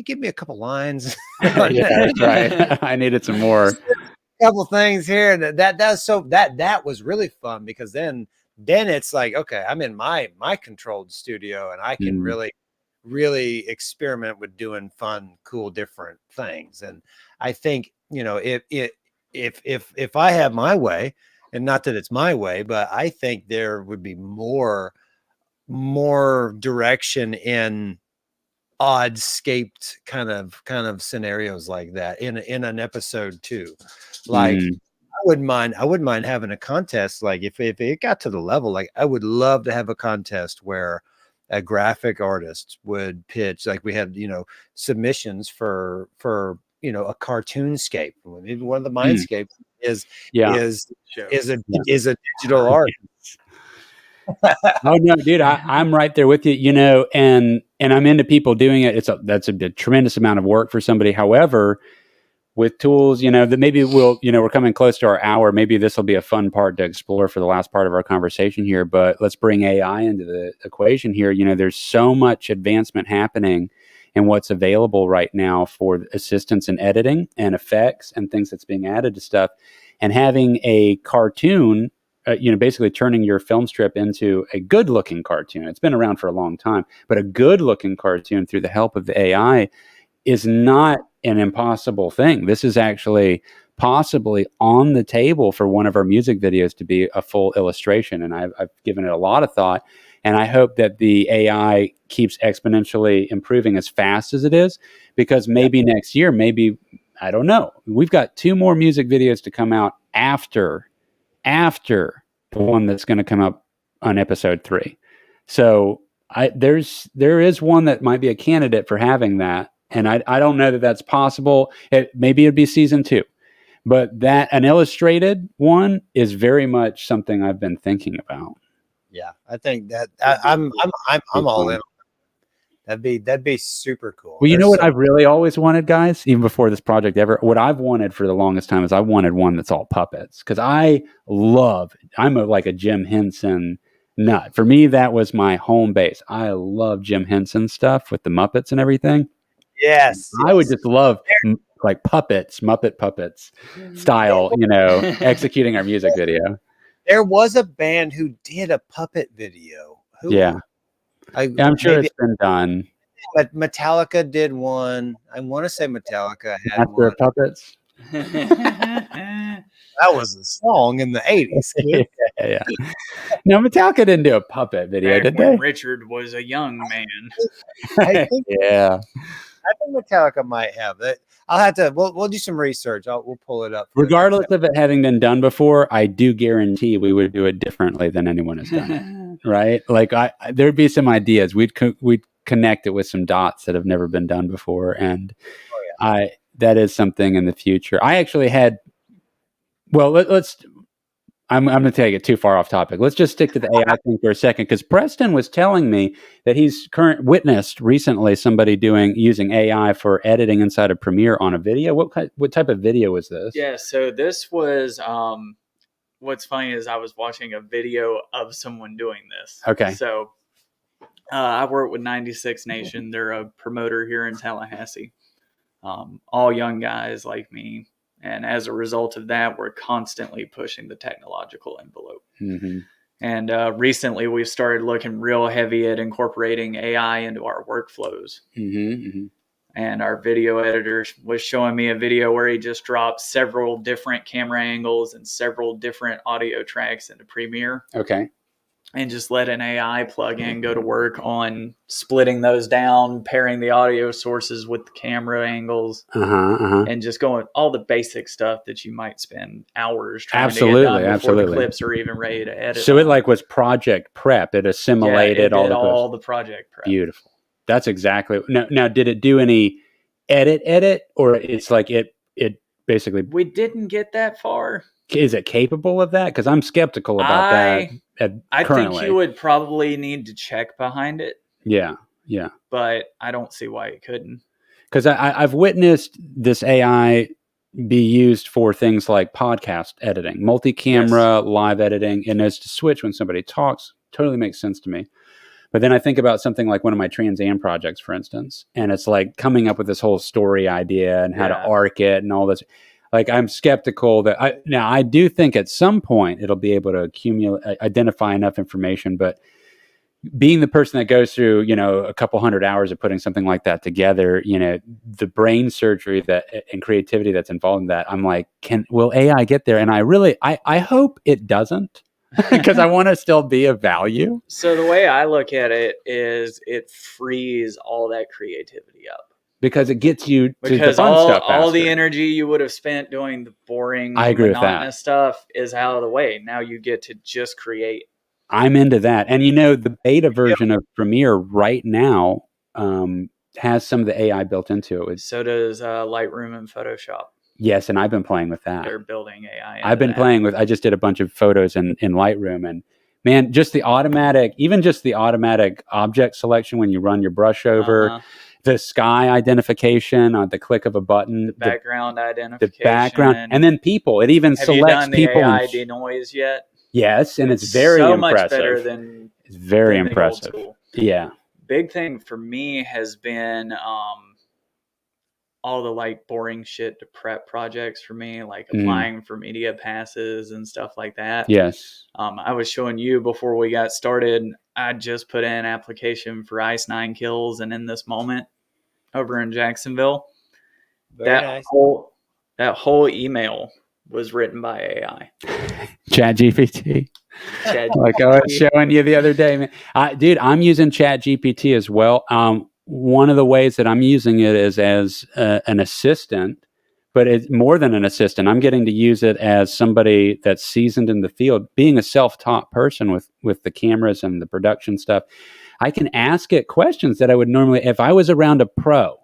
give me a couple lines? Yeah, that's right. I needed some more. Couple things here. And that was really fun, because then it's like, okay, I'm in my controlled studio, and I can really experiment with doing fun, cool, different things. And I think, if I have my way, and not that it's my way, but I think there would be more direction in odd-scaped kind of scenarios like that in an episode 2. Like, I wouldn't mind having a contest. Like, if it got to the level, like, I would love to have a contest where a graphic artist would pitch, like we had, submissions for a cartoonscape. Maybe one of the mindscapes is a digital art. Oh no, dude, I'm right there with you, and I'm into people doing it. That's a tremendous amount of work for somebody. However, with tools, that maybe we're coming close to our hour. Maybe this will be a fun part to explore for the last part of our conversation here, but let's bring AI into the equation here. There's so much advancement happening in what's available right now for assistance in editing and effects and things that's being added to stuff, and having a cartoon, basically turning your film strip into a good-looking cartoon. It's been around for a long time, but a good-looking cartoon through the help of the AI is not an impossible thing. This is actually possibly on the table for one of our music videos to be a full illustration. And I've given it a lot of thought, and I hope that the AI keeps exponentially improving as fast as it is, because maybe next year, I don't know. We've got 2 more music videos to come out after the one that's going to come up on episode 3. So there is one that might be a candidate for having that. And I don't know that that's possible. Maybe it'd be season 2, but an illustrated one is very much something I've been thinking about. Yeah, I think that I'm all in. That'd be super cool. Well, you know what I've really always wanted, guys, even before this project ever, what I've wanted for the longest time is I wanted one that's all puppets, because I'm like a Jim Henson nut. For me, that was my home base. I love Jim Henson stuff with the Muppets and everything. Yes. I would just love like Muppet puppets style, executing our music video. There was a band who did a puppet video. I'm sure it's been done. But Metallica did one. I want to say Metallica had Master one. of Puppets. That was a song in the 80s. Yeah. No, Metallica didn't do a puppet video, did they? Richard was a young man. I think, yeah. I think Metallica might have that. I'll have to. We'll do some research. We'll pull it up. Regardless of it having been done before, I do guarantee we would do it differently than anyone has done it. Right? Like there'd be some ideas. We'd connect it with some dots that have never been done before, and that is something in the future. I actually had. Well, let's. I'm going to take it too far off topic. Let's just stick to the AI thing for a second, because Preston was telling me that he's witnessed recently somebody using AI for editing inside of Premiere on a video. What type of video was this? Yeah, so this was. What's funny is I was watching a video of someone doing this. Okay. So I work with 96 Nation. They're a promoter here in Tallahassee. All young guys like me. And as a result of that, we're constantly pushing the technological envelope. Mm-hmm. And recently, we've started looking real heavy at incorporating AI into our workflows. Mm-hmm, mm-hmm. And our video editor was showing me a video where he just dropped several different camera angles and several different audio tracks into Premiere. Okay. And just let an AI plugin go to work on splitting those down, pairing the audio sources with the camera angles, and just going all the basic stuff that you might spend hours trying to get done before the clips are even ready to edit. So it was project prep. It assimilated all the project prep. Beautiful. That's exactly. Now, did it do any edit, or it's like it basically? We didn't get that far. Is it capable of that? Because I'm skeptical about that. I Currently. think you would probably need to check behind it, Yeah. but I don't see why it couldn't. Because I've witnessed this AI be used for things like podcast editing, multi-camera, live editing, and as to switch when somebody talks, totally makes sense to me. But then I think about something like one of my Trans Am projects, for instance, and it's like coming up with this whole story idea and how to arc it and all this. Like, I'm skeptical that I do think at some point it'll be able to identify enough information, but being the person that goes through, a couple hundred hours of putting something like that together, the brain surgery and creativity that's involved in that, I'm like, will AI get there? And I hope it doesn't, because I want to still be of value. So the way I look at it is it frees all that creativity up. Because it gets you to the fun stuff faster. All the energy you would have spent doing the boring, monotonous stuff is out of the way. Now you get to just create. I'm into that. And the beta version of Premiere right now has some of the AI built into it. So does Lightroom and Photoshop. Yes, and I've been playing with that. They're building AI. I just did a bunch of photos in Lightroom, and man, just the automatic object selection when you run your brush over, the sky identification on the click of a button, the background identification, the background, and then people. It even selects people. Have you done the AI denoise yet? Yes, and it's very impressive. Much better than it's very than impressive. The old school. Yeah. Big thing for me has been all the boring shit to prep projects for me, like applying for media passes and stuff like that. Yes. I was showing you before we got started. I just put in an application for Ice 9 Kills, and in this moment over in Jacksonville, that whole email was written by AI. ChatGPT. Like I was showing you the other day, man. Dude, I'm using ChatGPT as well. One of the ways that I'm using it is as an assistant, but it's more than an assistant. I'm getting to use it as somebody that's seasoned in the field, being a self-taught person with the cameras and the production stuff. I can ask it questions that I would normally, if I was around a pro,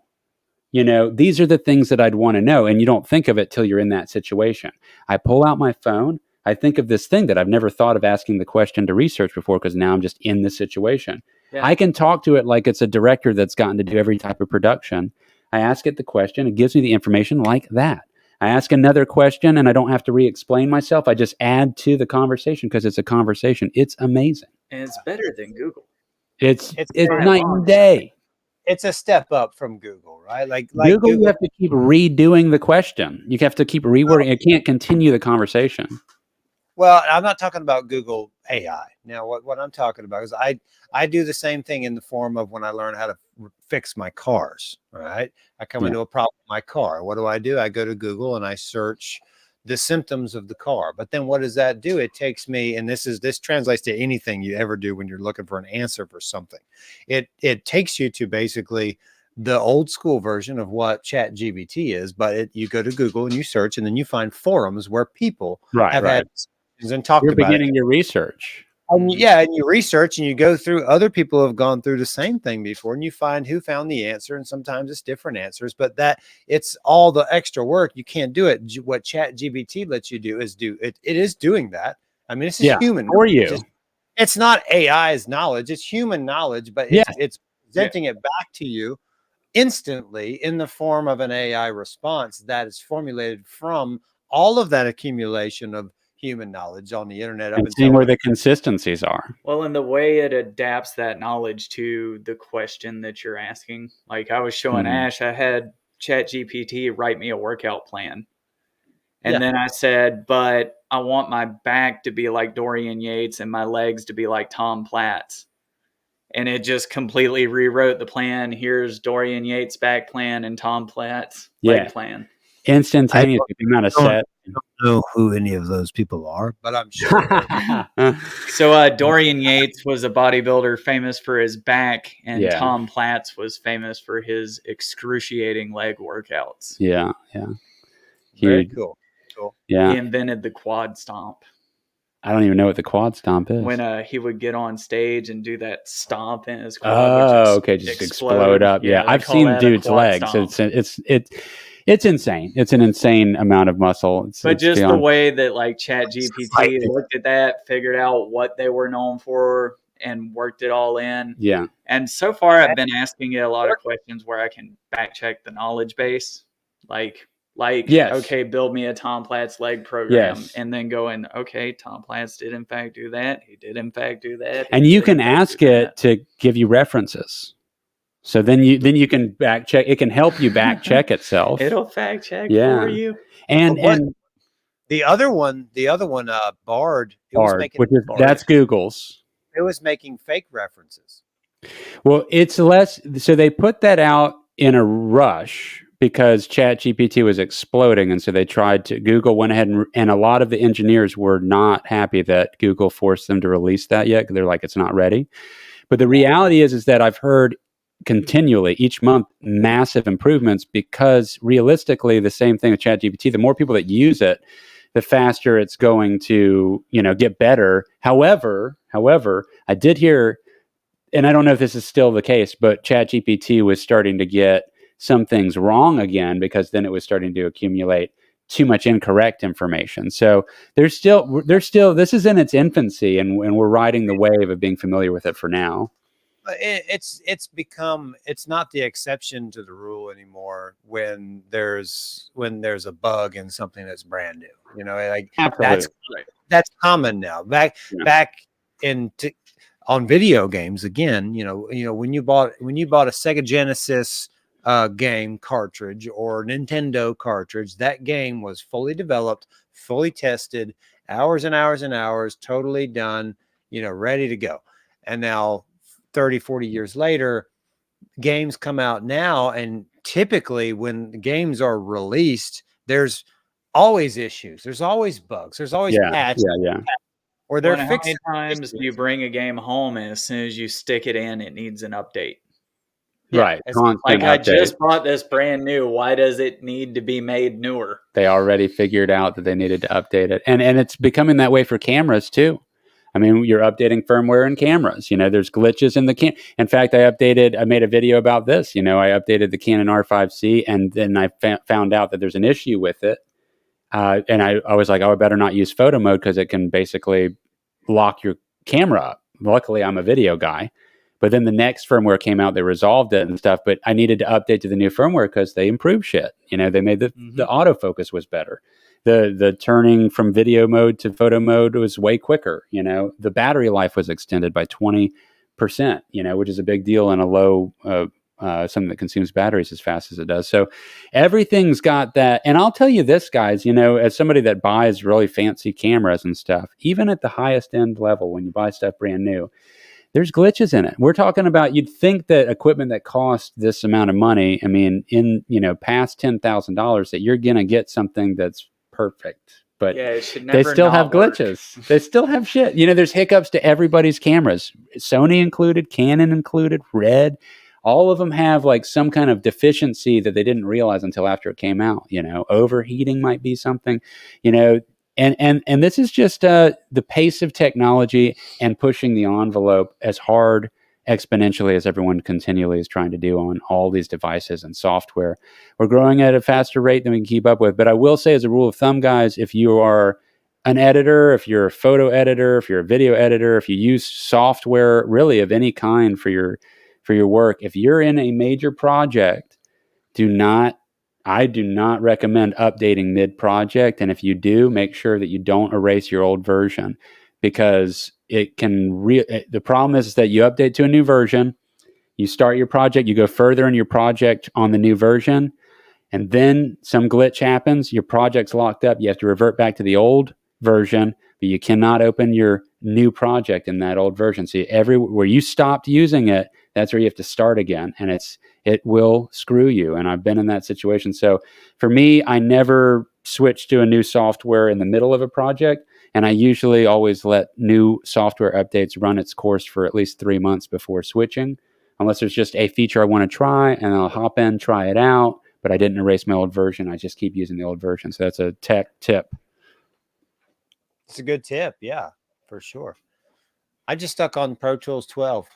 these are the things that I'd want to know. And you don't think of it till you're in that situation. I pull out my phone. I think of this thing that I've never thought of asking the question to research before, because now I'm just in this situation. Yeah. I can talk to it like it's a director that's gotten to do every type of production. I ask it the question. It gives me the information like that. I ask another question and I don't have to re-explain myself. I just add to the conversation because it's a conversation. It's amazing. And it's better than Google. It's night and day. It's a step up from Google, right? Like Google, you have to keep redoing the question. You have to keep rewording. It can't continue the conversation. Well, I'm not talking about Google AI. Now, what I'm talking about is I do the same thing in the form of when I learn how to fix my cars, right? I come into a problem with my car. What do? I go to Google and I search the symptoms of the car. But then what does that do? It takes me, and this translates to anything you ever do when you're looking for an answer for something. It takes you to basically the old school version of what ChatGPT is, but you go to Google and you search, and then you find forums where people have had and talked about it. You're beginning your research. And you research and you go through, other people have gone through the same thing before, and you find who found the answer, and sometimes it's different answers, but that it's all the extra work. You can't do it. What ChatGPT lets you do is it is doing that. I mean, this is human for you. It's not AI's knowledge, it's human knowledge, but it's presenting it back to you instantly in the form of an AI response that is formulated from all of that accumulation of human knowledge on the internet. And seeing where the consistencies are. Well, and the way it adapts that knowledge to the question that you're asking. Like I was showing Ash, I had ChatGPT write me a workout plan. And then I said, but I want my back to be like Dorian Yates and my legs to be like Tom Platz. And it just completely rewrote the plan. Here's Dorian Yates' back plan and Tom Platz leg plan. Instantaneously. Not a set. I don't know who any of those people are, but I'm sure. So Dorian Yates was a bodybuilder famous for his back, and Tom Platz was famous for his excruciating leg workouts. Yeah. Very cool. Yeah. He invented the quad stomp. I don't even know what the quad stomp is. When he would get on stage and do that stomp in his quad. Just explode up. Yeah, I've seen dude's legs. It's insane. It's an insane amount of muscle. But It's just the beyond. way that like Chat GPT looked at that, figured out what they were known for, and worked it all in. Yeah. And so far, I've been asking it a lot of questions where I can back check the knowledge base, like Yes. okay, build me a Tom Platz leg program, Yes. and then going, okay, Tom Platz did in fact do that. He did in fact do that. And you can ask it to give you references. So then you can back check. It can help you back check itself. It'll fact check Yeah. for you. And the other one, Bard, that's Google's. It was making fake references. Well, it's less. So they put that out in a rush because ChatGPT was exploding, and so Google went ahead and a lot of the engineers were not happy that Google forced them to release that yet. They're like, it's not ready. But the reality is that I've heard continually each month massive improvements, because realistically, the same thing with ChatGPT, the more people that use it, the faster it's going to, get better. However, I did hear, and I don't know if this is still the case, but ChatGPT was starting to get some things wrong again, because then it was starting to accumulate too much incorrect information. So there's still, this is in its infancy, and we're riding the wave of being familiar with it for now. It's not the exception to the rule anymore when there's a bug in something that's brand new. Like that's common now. Back on video games again. When you bought a Sega Genesis game cartridge or Nintendo cartridge, that game was fully developed, fully tested, hours and hours and hours, totally done, ready to go. And now 30, 40 years later, games come out now, and typically when the games are released, there's always issues, there's always bugs, there's always patches. Or they're fixing. How many times do you bring a game home and as soon as you stick it in, it needs an update? Right. Like, I just bought this brand new. Why does it need to be made newer? They already figured out that they needed to update it. And it's becoming that way for cameras too. I mean, you're updating firmware in cameras. There's glitches in the In fact, I made a video about this. I updated the Canon R5C, and then I found out that there's an issue with it. And I was like, I better not use photo mode, because it can basically lock your camera up. Luckily, I'm a video guy. But then the next firmware came out, they resolved it and stuff. But I needed to update to the new firmware because they improved shit. They made the autofocus was better. The turning from video mode to photo mode was way quicker. The battery life was extended by 20%, which is a big deal in a low, something that consumes batteries as fast as it does. So everything's got that. And I'll tell you this, guys, as somebody that buys really fancy cameras and stuff, even at the highest end level, when you buy stuff brand new, there's glitches in it. We're talking about, you'd think that equipment that costs this amount of money, I mean, in, past $10,000, that you're going to get something that's perfect. But it should never they still have work. glitches. They still have shit. There's hiccups to everybody's cameras. Sony included, Canon included, Red. All of them have like some kind of deficiency that they didn't realize until after it came out. Overheating might be something, And this is just the pace of technology and pushing the envelope as hard exponentially as everyone continually is trying to do on all these devices and software. We're growing at a faster rate than we can keep up with. But I will say, as a rule of thumb, guys, if you are an editor, if you're a photo editor, if you're a video editor, if you use software really of any kind for your work, if you're in a major project, I do not recommend updating mid-project. And if you do, make sure that you don't erase your old version, because it can the problem is that you update to a new version, you start your project, you go further in your project on the new version, and then some glitch happens, your project's locked up, you have to revert back to the old version, but you cannot open your new project in that old version. So where you stopped using it, that's where you have to start again, and it will screw you. And I've been in that situation. So for me, I never switch to a new software in the middle of a project. And I usually always let new software updates run its course for at least 3 months before switching, unless there's just a feature I want to try, and I'll hop in, try it out, but I didn't erase my old version. I just keep using the old version. So that's a tech tip. It's a good tip. Yeah, for sure. I just stuck on Pro Tools 12.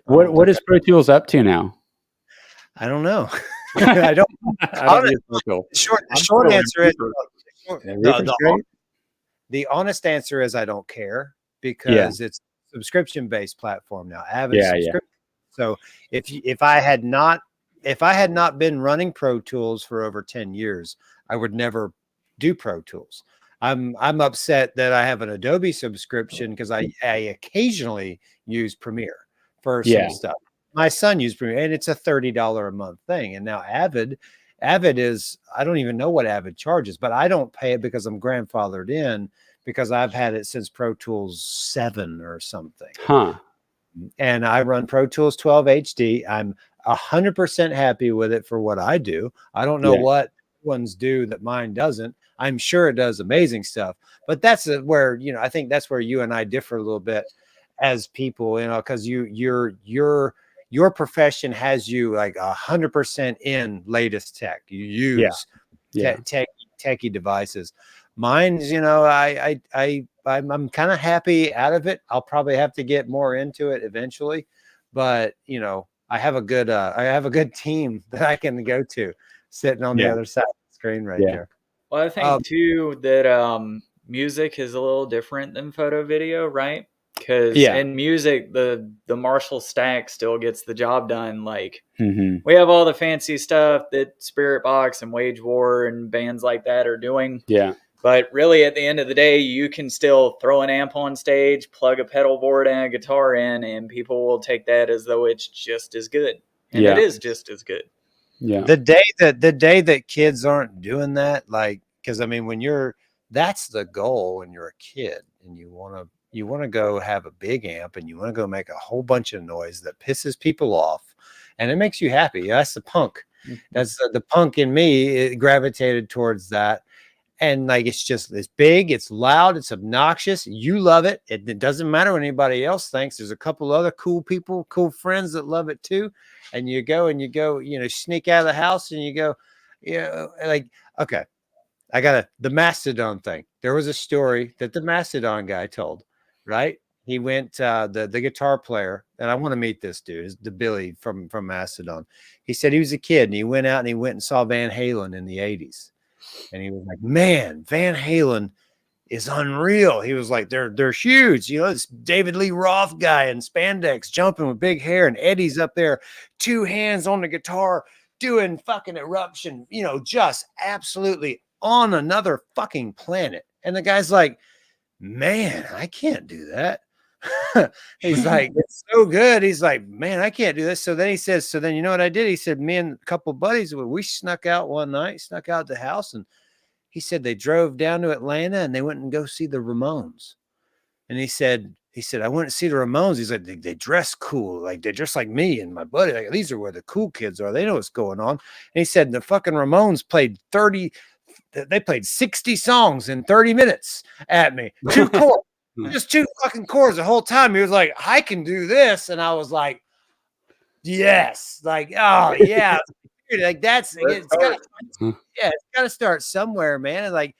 What is Pro Tools up to now? I don't know. I don't. I don't use Pro Tools. The short answer is Reaper's great. the honest answer is I don't care Yeah. because it's a subscription-based platform now. Avid Yeah, subscription. So if I had not been running Pro Tools for over 10 years, I would never do Pro Tools. I'm upset that I have an Adobe subscription because I occasionally use Premiere for some stuff. My son used Premiere, and it's a $30 a month thing. And now Avid is, I don't even know what Avid charges, but I don't pay it because I'm grandfathered in because I've had it since Pro Tools 7 or something. Huh. And I run Pro Tools 12 HD. I'm 100% happy with it for what I do. I don't know what ones do that mine doesn't. I'm sure it does amazing stuff, but that's where, I think that's where you and I differ a little bit as people, because your profession has you like 100% in latest tech. You use techie devices. Mine's, I'm kind of happy out of it. I'll probably have to get more into it eventually, but I have a good team that I can go to sitting on the other side of the screen right there. Well, I think too that music is a little different than photo video, right? Because in music, the Marshall stack still gets the job done. Like we have all the fancy stuff that Spirit Box and Wage War and bands like that are doing. Yeah. But really, at the end of the day, you can still throw an amp on stage, plug a pedal board and a guitar in, and people will take that as though it's just as good. And it is just as good. Yeah. The day that kids aren't doing that, like, because I mean, that's the goal when you're a kid and you want to go have a big amp and you want to go make a whole bunch of noise that pisses people off and it makes you happy. That's the punk. That's the punk in me. It gravitated towards that. And like, it's big, it's loud, it's obnoxious. You love it. It doesn't matter what anybody else thinks. There's a couple other cool people, cool friends that love it too. And you go, sneak out of the house and you go, like, okay, I got the Mastodon thing. There was a story that the Mastodon guy told, right? He went, the guitar player, and I want to meet this dude, the Billy from Mastodon. He said he was a kid and he went out and he went and saw Van Halen in the 80s. And he was like, man, Van Halen is unreal. He was like, they're huge. This David Lee Roth guy in spandex jumping with big hair, and Eddie's up there, 2 hands on the guitar, doing fucking Eruption, just absolutely on another fucking planet. And the guy's like, man, I can't do that. He's like, it's so good. He's like, man, I can't do this. So then he says, so then you know what I did? He said, me and a couple of buddies, we snuck out one night, snuck out the house, and he said they drove down to Atlanta and they went and go see the Ramones. And he said, I went to see the Ramones. He's like, they dress cool. Like, they dress like me and my buddy. Like, these are where the cool kids are. They know what's going on. And he said, the fucking Ramones played 60 songs in 30 minutes at me. 2 chords. Just 2 fucking chords the whole time. He was like, I can do this. And I was like, yes. Like, oh, yeah. Like, it's got to start somewhere, man. And like,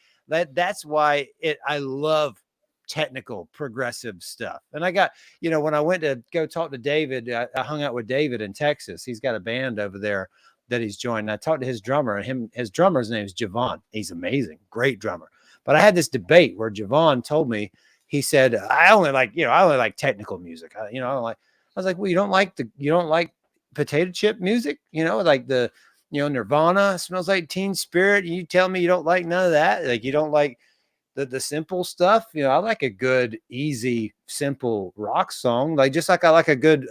that's why I love technical progressive stuff. And I got, when I went to go talk to David, I hung out with David in Texas. He's got a band over there that he's joined. I talked to his drummer, and his drummer's name is Javon. He's amazing, great drummer. But I had this debate where Javon told me, he said, I only like technical music. I was like, well, you don't like potato chip music, like the, Nirvana, Smells Like Teen Spirit. You tell me you don't like none of that. Like, you don't like the simple stuff. I like a good, easy, simple rock song. Like, just like I like a good,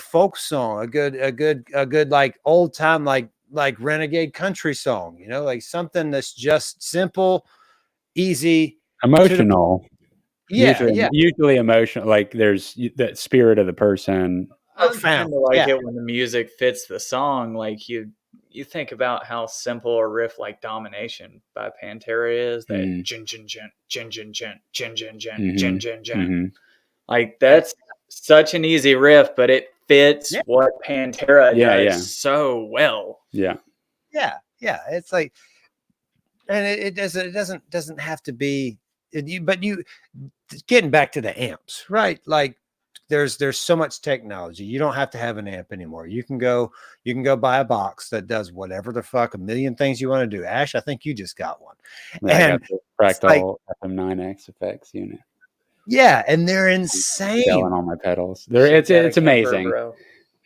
folk song, a good, like old time, like renegade country song, like something that's just simple, easy, emotional. Usually emotional. Like, there's that spirit of the person. I kind of like it when the music fits the song. Like, you think about how simple a riff like Domination by Pantera is, that jin jin jin jin jin jin jin jin jin jin jin jin. Like, that's such an easy riff, but it fits what Pantera does so well. Yeah. It's like, and it doesn't have to be. But getting back to the amps, right? Like, there's so much technology. You don't have to have an amp anymore. You can go buy a box that does whatever the fuck, a million things you want to do. Ash, I think you just got one. Yeah, I got And the it's like, Fractal FM9X effects unit. yeah, and they're insane. Selling all my pedals. It's amazing. Bro.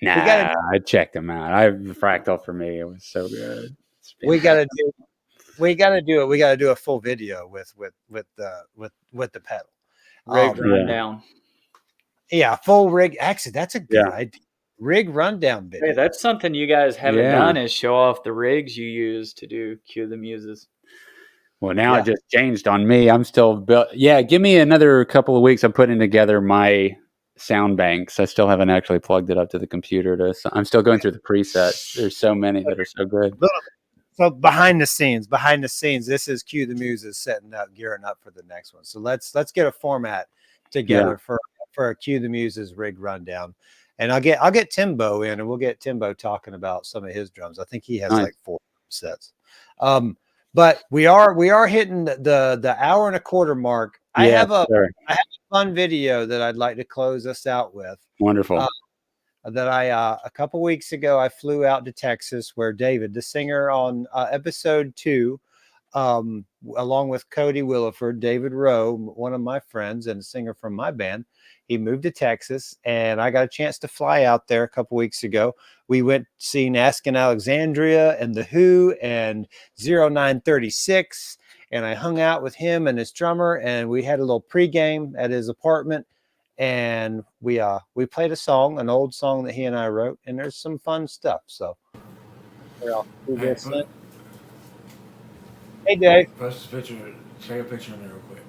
Nah, I checked them out. The Fractal for me, it was so good. We gotta do it. We gotta do a full video with the pedal. Rig rundown. Yeah, full rig. Actually, that's a good idea. Rig rundown video. Hey, that's something you guys haven't done is show off the rigs you use to do Cue the Muses. Well, now it just changed on me. I'm still built. Yeah, give me another couple of weeks. I'm putting together my sound banks. I still haven't actually plugged it up to the computer. I'm still going through the presets. There's so many that are so good. So behind the scenes, this is Cue the Muses setting up, gearing up for the next one. So let's get a format together for a Cue the Muses rig rundown. And I'll get Timbo in, and we'll get Timbo talking about some of his drums. I think he has like 4 sets. But we are hitting the hour and a quarter mark. I have a fun video that I'd like to close us out with. Wonderful. That a couple weeks ago I flew out to Texas, where David, the singer on episode 2, along with Cody Williford, David Rowe, one of my friends and a singer from my band, he moved to Texas, and I got a chance to fly out there a couple weeks ago. We went to see Askin Alexandria and The Who and 0936, and I hung out with him and his drummer, and we had a little pregame at his apartment, and we played a song, an old song that he and I wrote, and there's some fun stuff. So I'll do this. Hey, Dave. Post a picture. Take a picture of me real quick.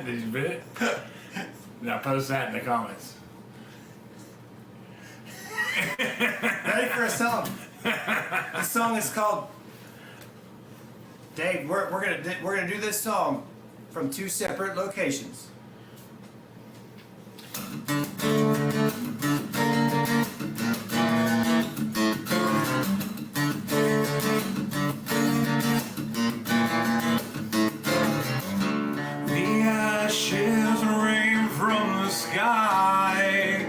Did you bid it? Now post that in the comments. Ready for a song? The song is called Dave. We're gonna do this song from 2 separate locations. The ashes rain from the sky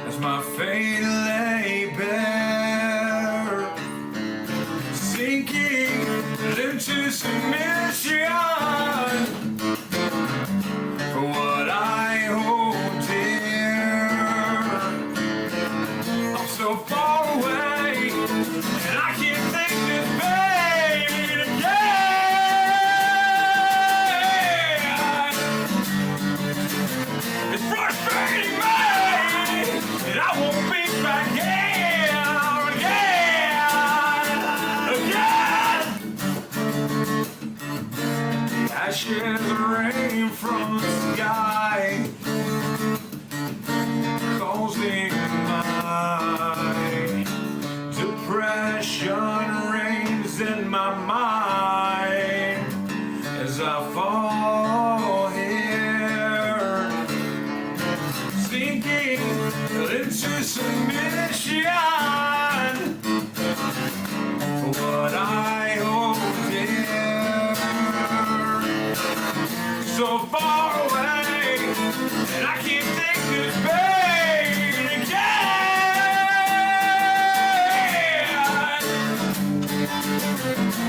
as my fate lay bare, sinking into submission for what I hold dear. I'm so far away, and I can't think this pain again. It's frustrating me, and I won't be back here again. Ashes rain from the sky, causing my depression reigns in my mind as I fall here, sinking into submission for what I hold dear. So far away, and I can't think this pain again.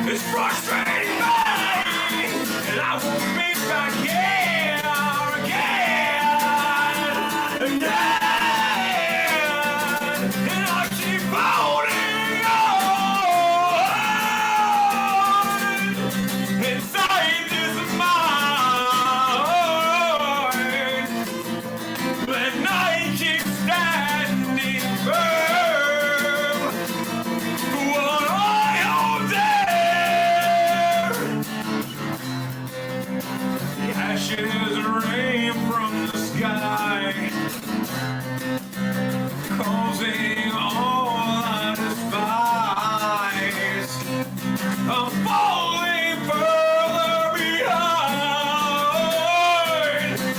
It's frustrating me, and I won't be back here again. And I keep holding on inside this mind. But night keeps standing firm. What I hold dear. The ashes rain from the sky, causing all I despise. I'm falling further behind.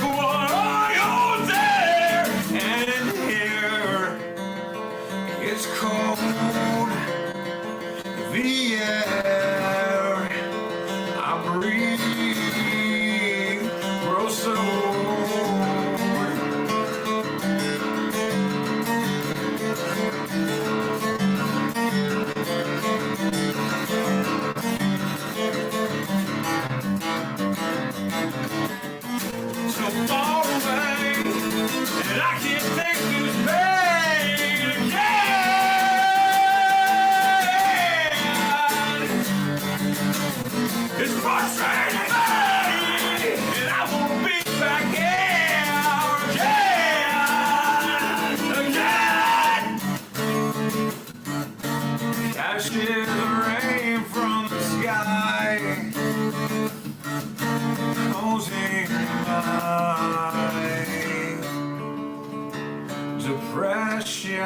What I hold dear. And here it's cold. the air I breathe grows so far away, and I can't think this pain again. It's frustrating me, and I want to be back here again. Catches the rain from the sky, closing my depression,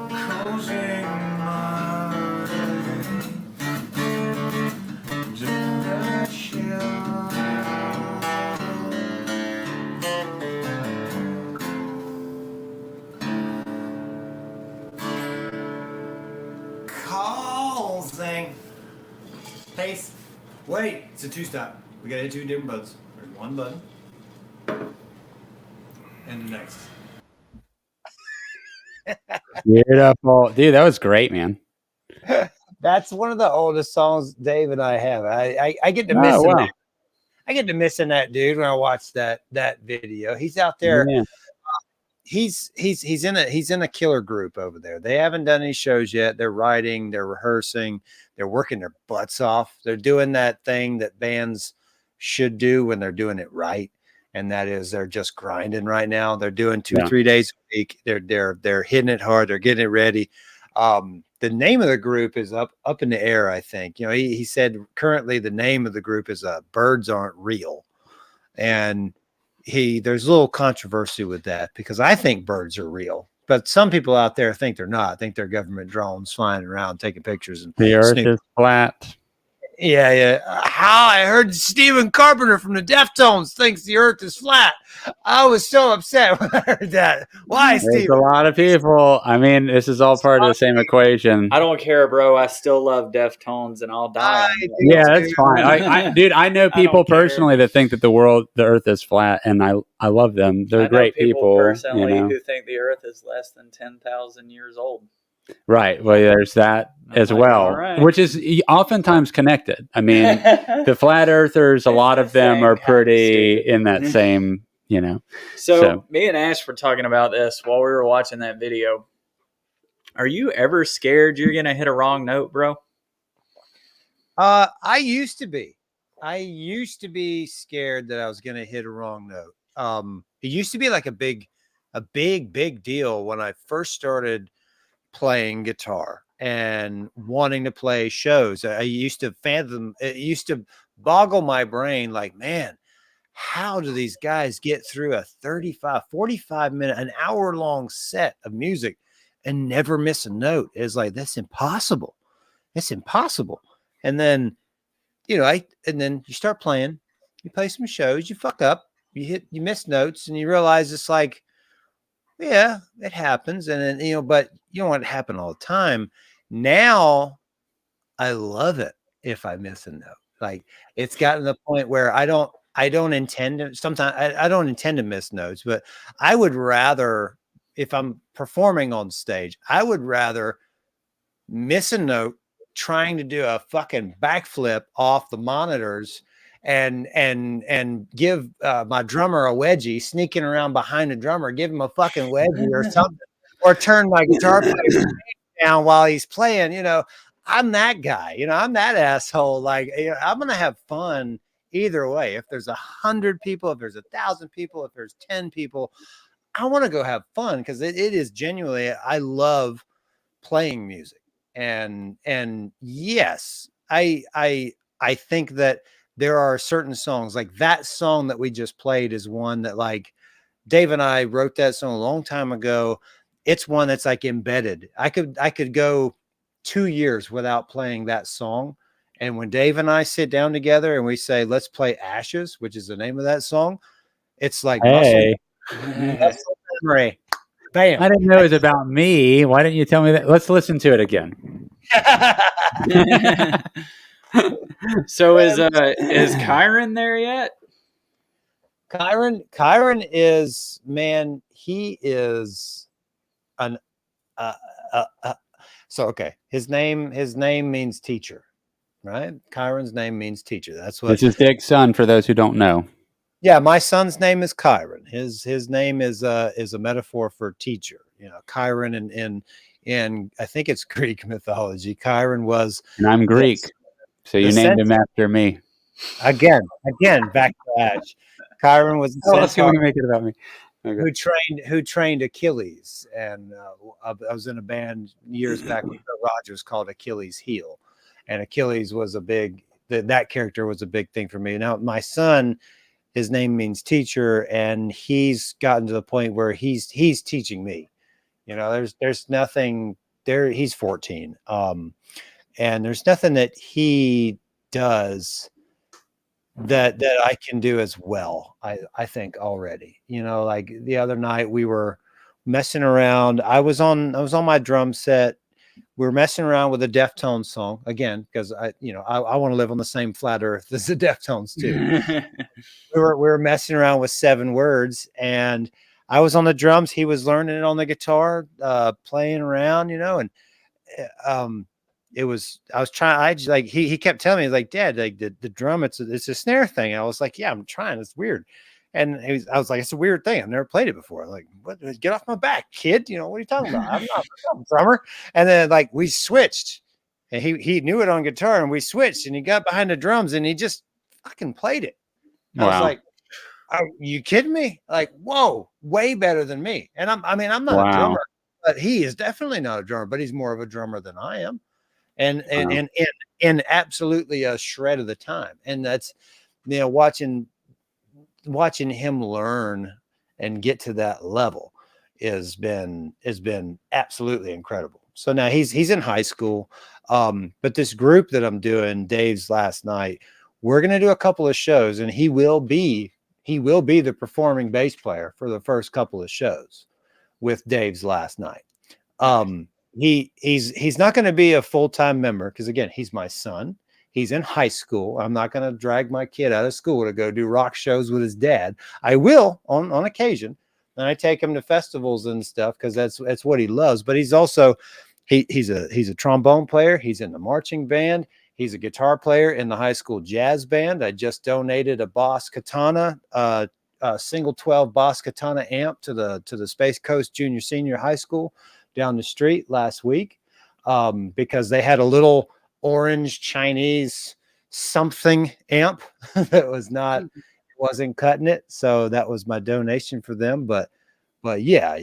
closing my depression. Causing pace. Wait, it's a two-stop. We gotta hit two different buttons. There's one button. And the next. Beautiful, dude. That was great, man. That's one of the oldest songs Dave and I have. I get to miss Oh, him. wow. I get to missing that dude when I watch that video. He's out there. Yeah. He's in a killer group over there. They haven't done any shows yet. They're writing, they're rehearsing, they're working their butts off. They're doing that thing that bands should do when they're doing it right. And that is they're just grinding right now. They're doing 2-3 days a week. They're hitting it hard. They're getting it ready. The name of the group is up in the air, I think. You know, he said currently the name of the group is Birds Aren't Real. And there's a little controversy with that because I think birds are real. But some people out there think they're not. I think they're government drones flying around taking pictures. And The earth is flat. Yeah. How I heard Stephen Carpenter from the Deftones thinks the earth is flat. I was so upset when I heard that. Why, There's Stephen? a lot of people. I mean, this is all part of the same equation. I don't care, bro. I still love Deftones, and I'll die. I on do that. Yeah, too. that's fine. Dude, I know I don't people care. personally that think that the Earth is flat, and I love them. They're I know great people. personally You know? who think the Earth is less than 10,000 years old. Right. Well, there's that I'm as like, well, all right. which is oftentimes connected. I mean, the flat earthers, a It's lot the of them same are kind of pretty stupid. in that same, you know. So me and Ash were talking about this while we were watching that video. Are you ever scared you're going to hit a wrong note, bro? I used to be. I used to be scared that I was going to hit a wrong note. It used to be like a big deal when I first started playing guitar and wanting to play shows. I used to fathom, it used to boggle my brain like, man, how do these guys get through a 45 minute, an hour long set of music and never miss a note? It's like, that's impossible. It's impossible. And then, you know, and then you start playing, you play some shows, you fuck up, you miss notes, and you realize it's like, yeah, it happens. And then, you know, but you don't want it to happen all the time. Now I love it if I miss a note. Like, it's gotten to the point where I don't intend to, sometimes I don't intend to miss notes, but I would rather, if I'm performing on stage, I would rather miss a note trying to do a fucking backflip off the monitors and give my drummer a wedgie, sneaking around behind the drummer, give him a fucking wedgie or something, or turn my guitar player down while he's playing. You know, I'm that guy. You know, I'm that asshole. Like, you know, I'm gonna have fun either way. If there's 100 people, if there's 1,000 people, if there's 10 people, I want to go have fun because it is genuinely. I love playing music, and yes, I think that there are certain songs, like that song that we just played is one that, like, Dave and I wrote that song a long time ago. It's one that's like embedded. I could go 2 years without playing that song. And when Dave and I sit down together and we say, let's play Ashes, which is the name of that song, it's like Hey, muscle memory. Bam. I didn't know it was about me. Why didn't you tell me that? Let's listen to it again. So is Kyron there yet? Kyron is, man, he is an so okay. His name means teacher, right? Kyron's name means teacher. That's what This is Dick's son, for those who don't know. Yeah, my son's name is Kyron. His name is a metaphor for teacher. You know, Kyron in I think it's Greek mythology. Kyron was, And I'm Greek, so you named him after me. again back to Ash. Kyron was the Let's centaur make it about me. Okay. who trained Achilles, and I was in a band years back with Rogers called Achilles Heel, and Achilles was that character was a big thing for me. Now my son, his name means teacher, and he's gotten to the point where he's teaching me. You know, there's nothing there. He's 14, and there's nothing that he does that I can do as well. I think already. You know, like the other night we were messing around. I was on my drum set. We were messing around with a Deftones song again, because I want to live on the same flat earth as the Deftones too. we were messing around with 7 words, and I was on the drums. He was learning it on the guitar, playing around, and he kept telling me, he's like, Dad, like the drum, it's a snare thing. I was like, yeah, I'm trying. It's weird. And I was like, it's a weird thing. I've never played it before. Like, what? Get off my back, kid. What are you talking about? I'm not a drummer. And then like we switched, and he knew it on guitar, and we switched, and he got behind the drums, and he just fucking played it. Wow. I was like, are you kidding me? Like, whoa, way better than me. And I'm not a drummer, but he is definitely not a drummer, but he's more of a drummer than I am. And absolutely a shred of the time. And that's, watching him learn and get to that level has been absolutely incredible. So now he's in high school. But this group that I'm doing, Dave's Last Night, we're going to do a couple of shows, and he will be the performing bass player for the first couple of shows with Dave's Last Night. He's not going to be a full-time member, because again, he's my son. He's in high school. I'm not going to drag my kid out of school to go do rock shows with his dad. I will on occasion, and I take him to festivals and stuff, because that's what he loves. But he's also he's a trombone player. He's in the marching band. He's a guitar player in the high school jazz band. I just donated a Boss Katana, a single 12 Boss Katana amp to the Space Coast Junior Senior High School down the street last week, because they had a little orange Chinese something amp that wasn't cutting it. So that was my donation for them. But yeah.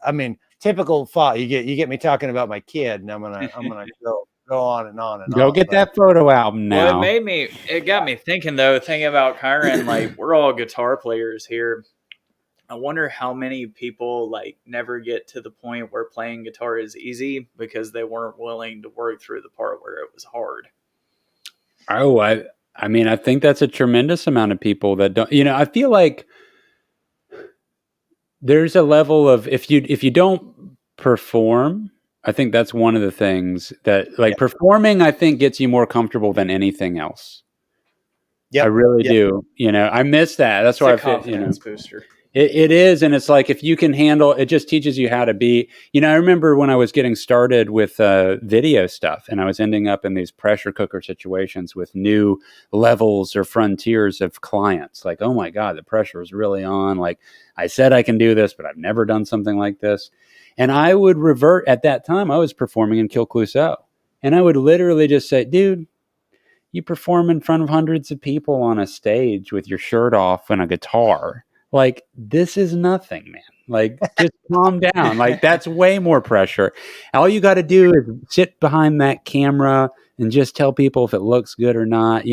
I mean, typical thought. You get me talking about my kid, and I'm gonna go on and on and Go on. get that photo album now. Well, it got me thinking about Kyron. Like, we're all guitar players here. I wonder how many people like never get to the point where playing guitar is easy because they weren't willing to work through the part where it was hard. Oh, I mean, I think that's a tremendous amount of people that don't, I feel like there's a level of, if you don't perform, I think that's one of the things that performing, I think, gets you more comfortable than anything else. Yeah, I really do. I miss that. That's why I feel, confidence booster. It is, and it's like, if you can handle it, just teaches you how to be. I remember when I was getting started with video stuff, and I was ending up in these pressure cooker situations with new levels or frontiers of clients. Like, oh my God, the pressure is really on. Like, I said I can do this, but I've never done something like this. And I would revert. At that time, I was performing in Kill Clouseau, and I would literally just say, dude, you perform in front of hundreds of people on a stage with your shirt off and a guitar. Like, this is nothing, man. Like, just calm down. Like, that's way more pressure. All you got to do is sit behind that camera and just tell people if it looks good or not,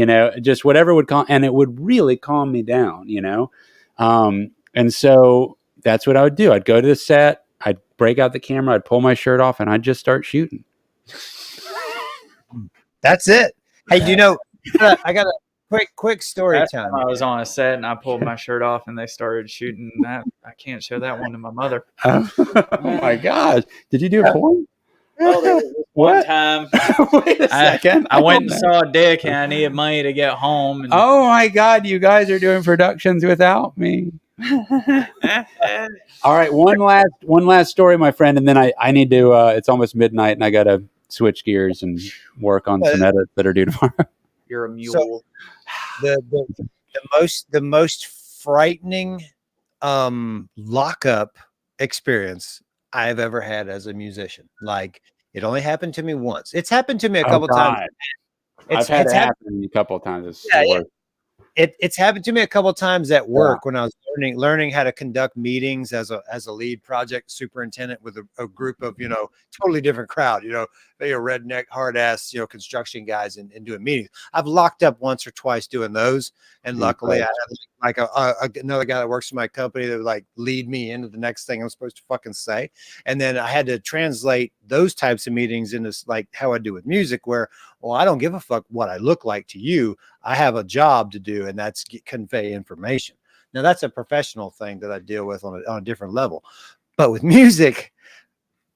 just whatever would calm, and it would really calm me down, and so that's what I would do. I'd go to the set, I'd break out the camera, I'd pull my shirt off, and I'd just start shooting. That's it. Hey, I got to quick story Last time. time I was on a set and I pulled my shirt off and they started shooting that. I can't show that one to my mother. Oh my gosh! Did you do a porn? Well, there was this one What? time Wait a second. I went and Hold on. saw a dick and I needed money to get home. And Oh my God! You guys are doing productions without me. All right, one last story, my friend, and then I need to. It's almost midnight, and I got to switch gears and work on some edits that are due tomorrow. you're a mule. So- the most frightening lockup experience I've ever had as a musician. Like, it only happened to me once. It's happened to me a couple times. I've had it happen a couple of times. It's Yeah, the worst. It's happened to me a couple of times at work when I was learning how to conduct meetings as a lead project superintendent with a group of, totally different crowd, redneck, hard ass, construction guys and doing meetings. I've locked up once or twice doing those. And luckily I had another guy that works for my company that would like lead me into the next thing I'm supposed to fucking say. And then I had to translate those types of meetings into like how I do with music, where, well, I don't give a fuck what I look like to you. I have a job to do, and that's convey information. Now that's a professional thing that I deal with on a different level. But with music,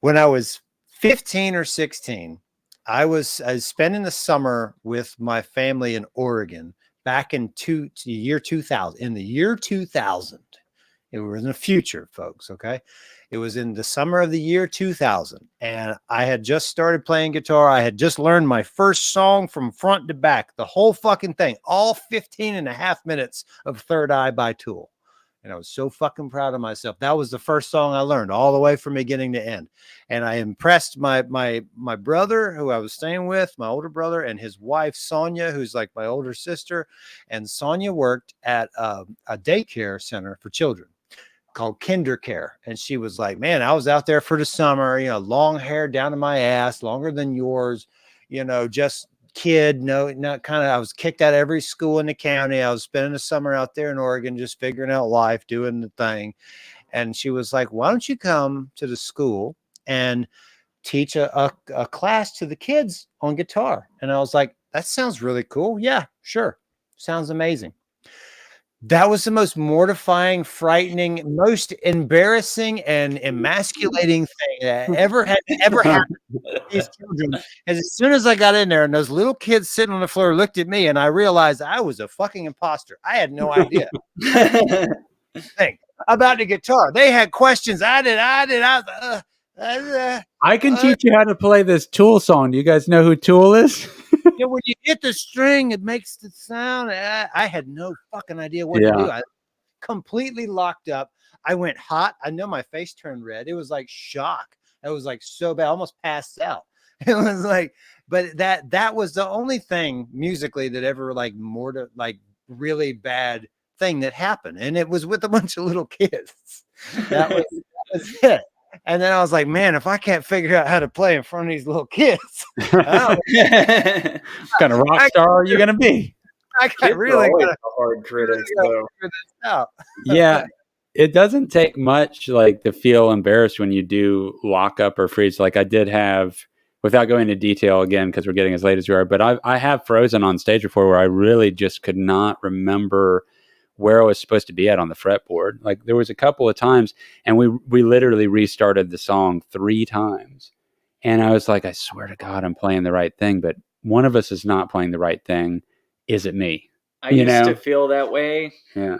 when I was 15 or 16, I was spending the summer with my family in Oregon back in the year 2000. In the year 2000, it was in the future, folks. Okay. It was in the summer of the year 2000. And I had just started playing guitar. I had just learned my first song from front to back, the whole fucking thing, all 15 and a half minutes of Third Eye by Tool. And I was so fucking proud of myself. That was the first song I learned all the way from beginning to end. And I impressed my brother, who I was staying with, my older brother, and his wife, Sonia, who's like my older sister. And Sonia worked at a daycare center for children called Kindercare. And she was like, man, I was out there for the summer, long hair down to my ass, longer than yours, just kid. No, not kind of, I was kicked out of every school in the county. I was spending the summer out there in Oregon, just figuring out life, doing the thing. And she was like, why don't you come to the school and teach a class to the kids on guitar? And I was like, that sounds really cool. Yeah, sure. Sounds amazing. That was the most mortifying, frightening, most embarrassing and emasculating thing that ever happened to these children. And as soon as I got in there and those little kids sitting on the floor looked at me, and I realized I was a fucking imposter. I had no idea about the guitar. They had questions. I can teach you how to play this Tool song. Do you guys know who Tool is? When you hit the string, it makes the sound. I had no fucking idea what to do. I completely locked up. I went hot. I know my face turned red. It was like shock. It was like so bad. I almost passed out. It was like, but that was the only thing musically that ever really bad thing that happened. And it was with a bunch of little kids. That was it. And then I was like, man, if I can't figure out how to play in front of these little kids, what kind of rock star are you going to be? I got really hard critics, though. Yeah, it doesn't take much to feel embarrassed when you do lock up or freeze. Like I did have, without going into detail again, because we're getting as late as we are, but I have frozen on stage before where I really just could not remember where I was supposed to be at on the fretboard. Like there was a couple of times, and we literally restarted the song 3 times. And I was like, I swear to God, I'm playing the right thing, but one of us is not playing the right thing. Is it me? I used to feel that way. Yeah.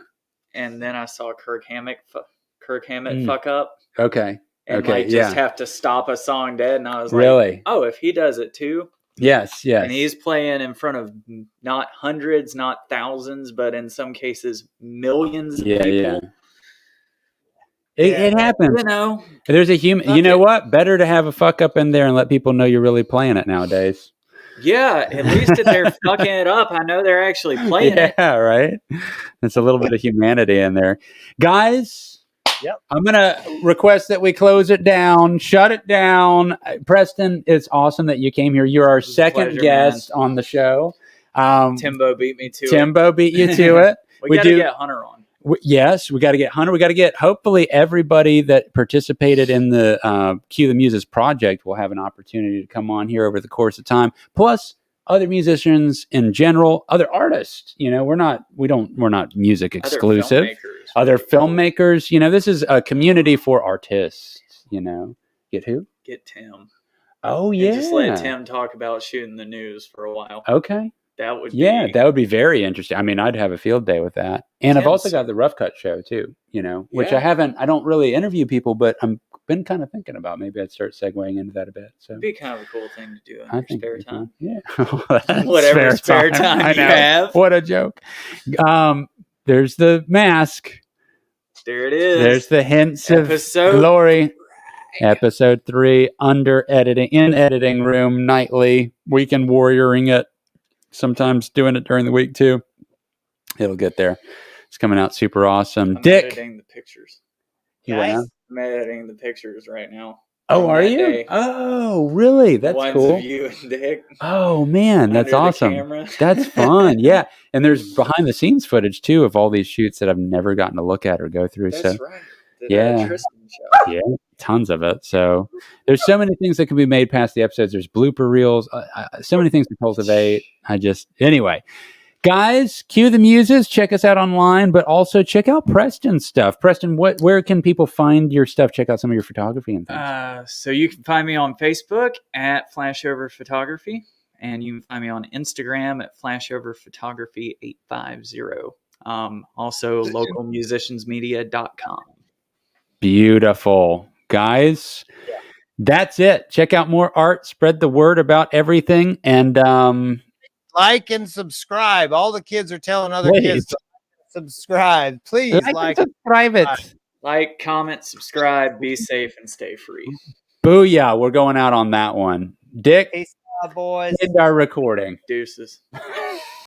And then I saw Kirk Hammett fuck up. Okay. And just have to stop a song dead. And I was like, really? Oh, if he does it too. Yes. And he's playing in front of not hundreds, not thousands, but in some cases, millions of people. Yeah. It happens. There's a human. You know what? Better to have a fuck up in there and let people know you're really playing it nowadays. Yeah, at least if they're fucking it up, I know they're actually playing it. Yeah, right? There's a little bit of humanity in there. Guys, yep. I'm going to request that we close it down, shut it down. Preston, it's awesome that you came here. You're our second guest on the show. Timbo beat me to it. Timbo beat you to it. we got to get Hunter on. Yes, we got to get Hunter. We got to get, hopefully, everybody that participated in the Cue the Muses project will have an opportunity to come on here over the course of time. Plus, other musicians in general, other artists. We're not music exclusive. Other filmmakers. This is a community for artists. Get who? Get Tim. Oh yeah. And just let Tim talk about shooting the news for a while. Okay. That would that would be very interesting. I mean, I'd have a field day with that. And I've also got the Rough Cut show too, which I don't really interview people, but I'm been kind of thinking about maybe I'd start segueing into that a bit. So it'd be kind of a cool thing to do in your spare time. Yeah. Whatever spare time you have. What a joke. There's the mask. There it is. There's the hints of glory. Episode 3 in editing room nightly, weekend warrioring it, sometimes doing it during the week too. It'll get there. It's coming out super awesome. I'm Dick, editing the pictures. Guys, I'm editing the pictures right now. Oh, are you? Day. Oh, really? That's Ones cool. Of you and Dick. Oh man, that's under the awesome. camera. That's fun. Yeah, and there's behind the scenes footage too of all these shoots that I've never gotten to look at or go through. That's so right. yeah. Tristan show. Yeah, tons of it. So there's so many things that can be made past the episodes. There's blooper reels, so many things to cultivate. Anyway, guys, Cue the Muses. Check us out online, but also check out Preston's stuff. Preston, where can people find your stuff? Check out some of your photography and things. So you can find me on Facebook at Flashover Photography, and you can find me on Instagram at FlashoverPhotography850. Also localmusiciansmedia.com. Beautiful. Guys, that's it. Check out more art. Spread the word about everything. And like and subscribe. All the kids are telling other kids to subscribe. Please like and subscribe it. Like, comment, subscribe, be safe, and stay free. Booyah. We're going out on that one. Dick, peace out, boys. end our recording. Deuces.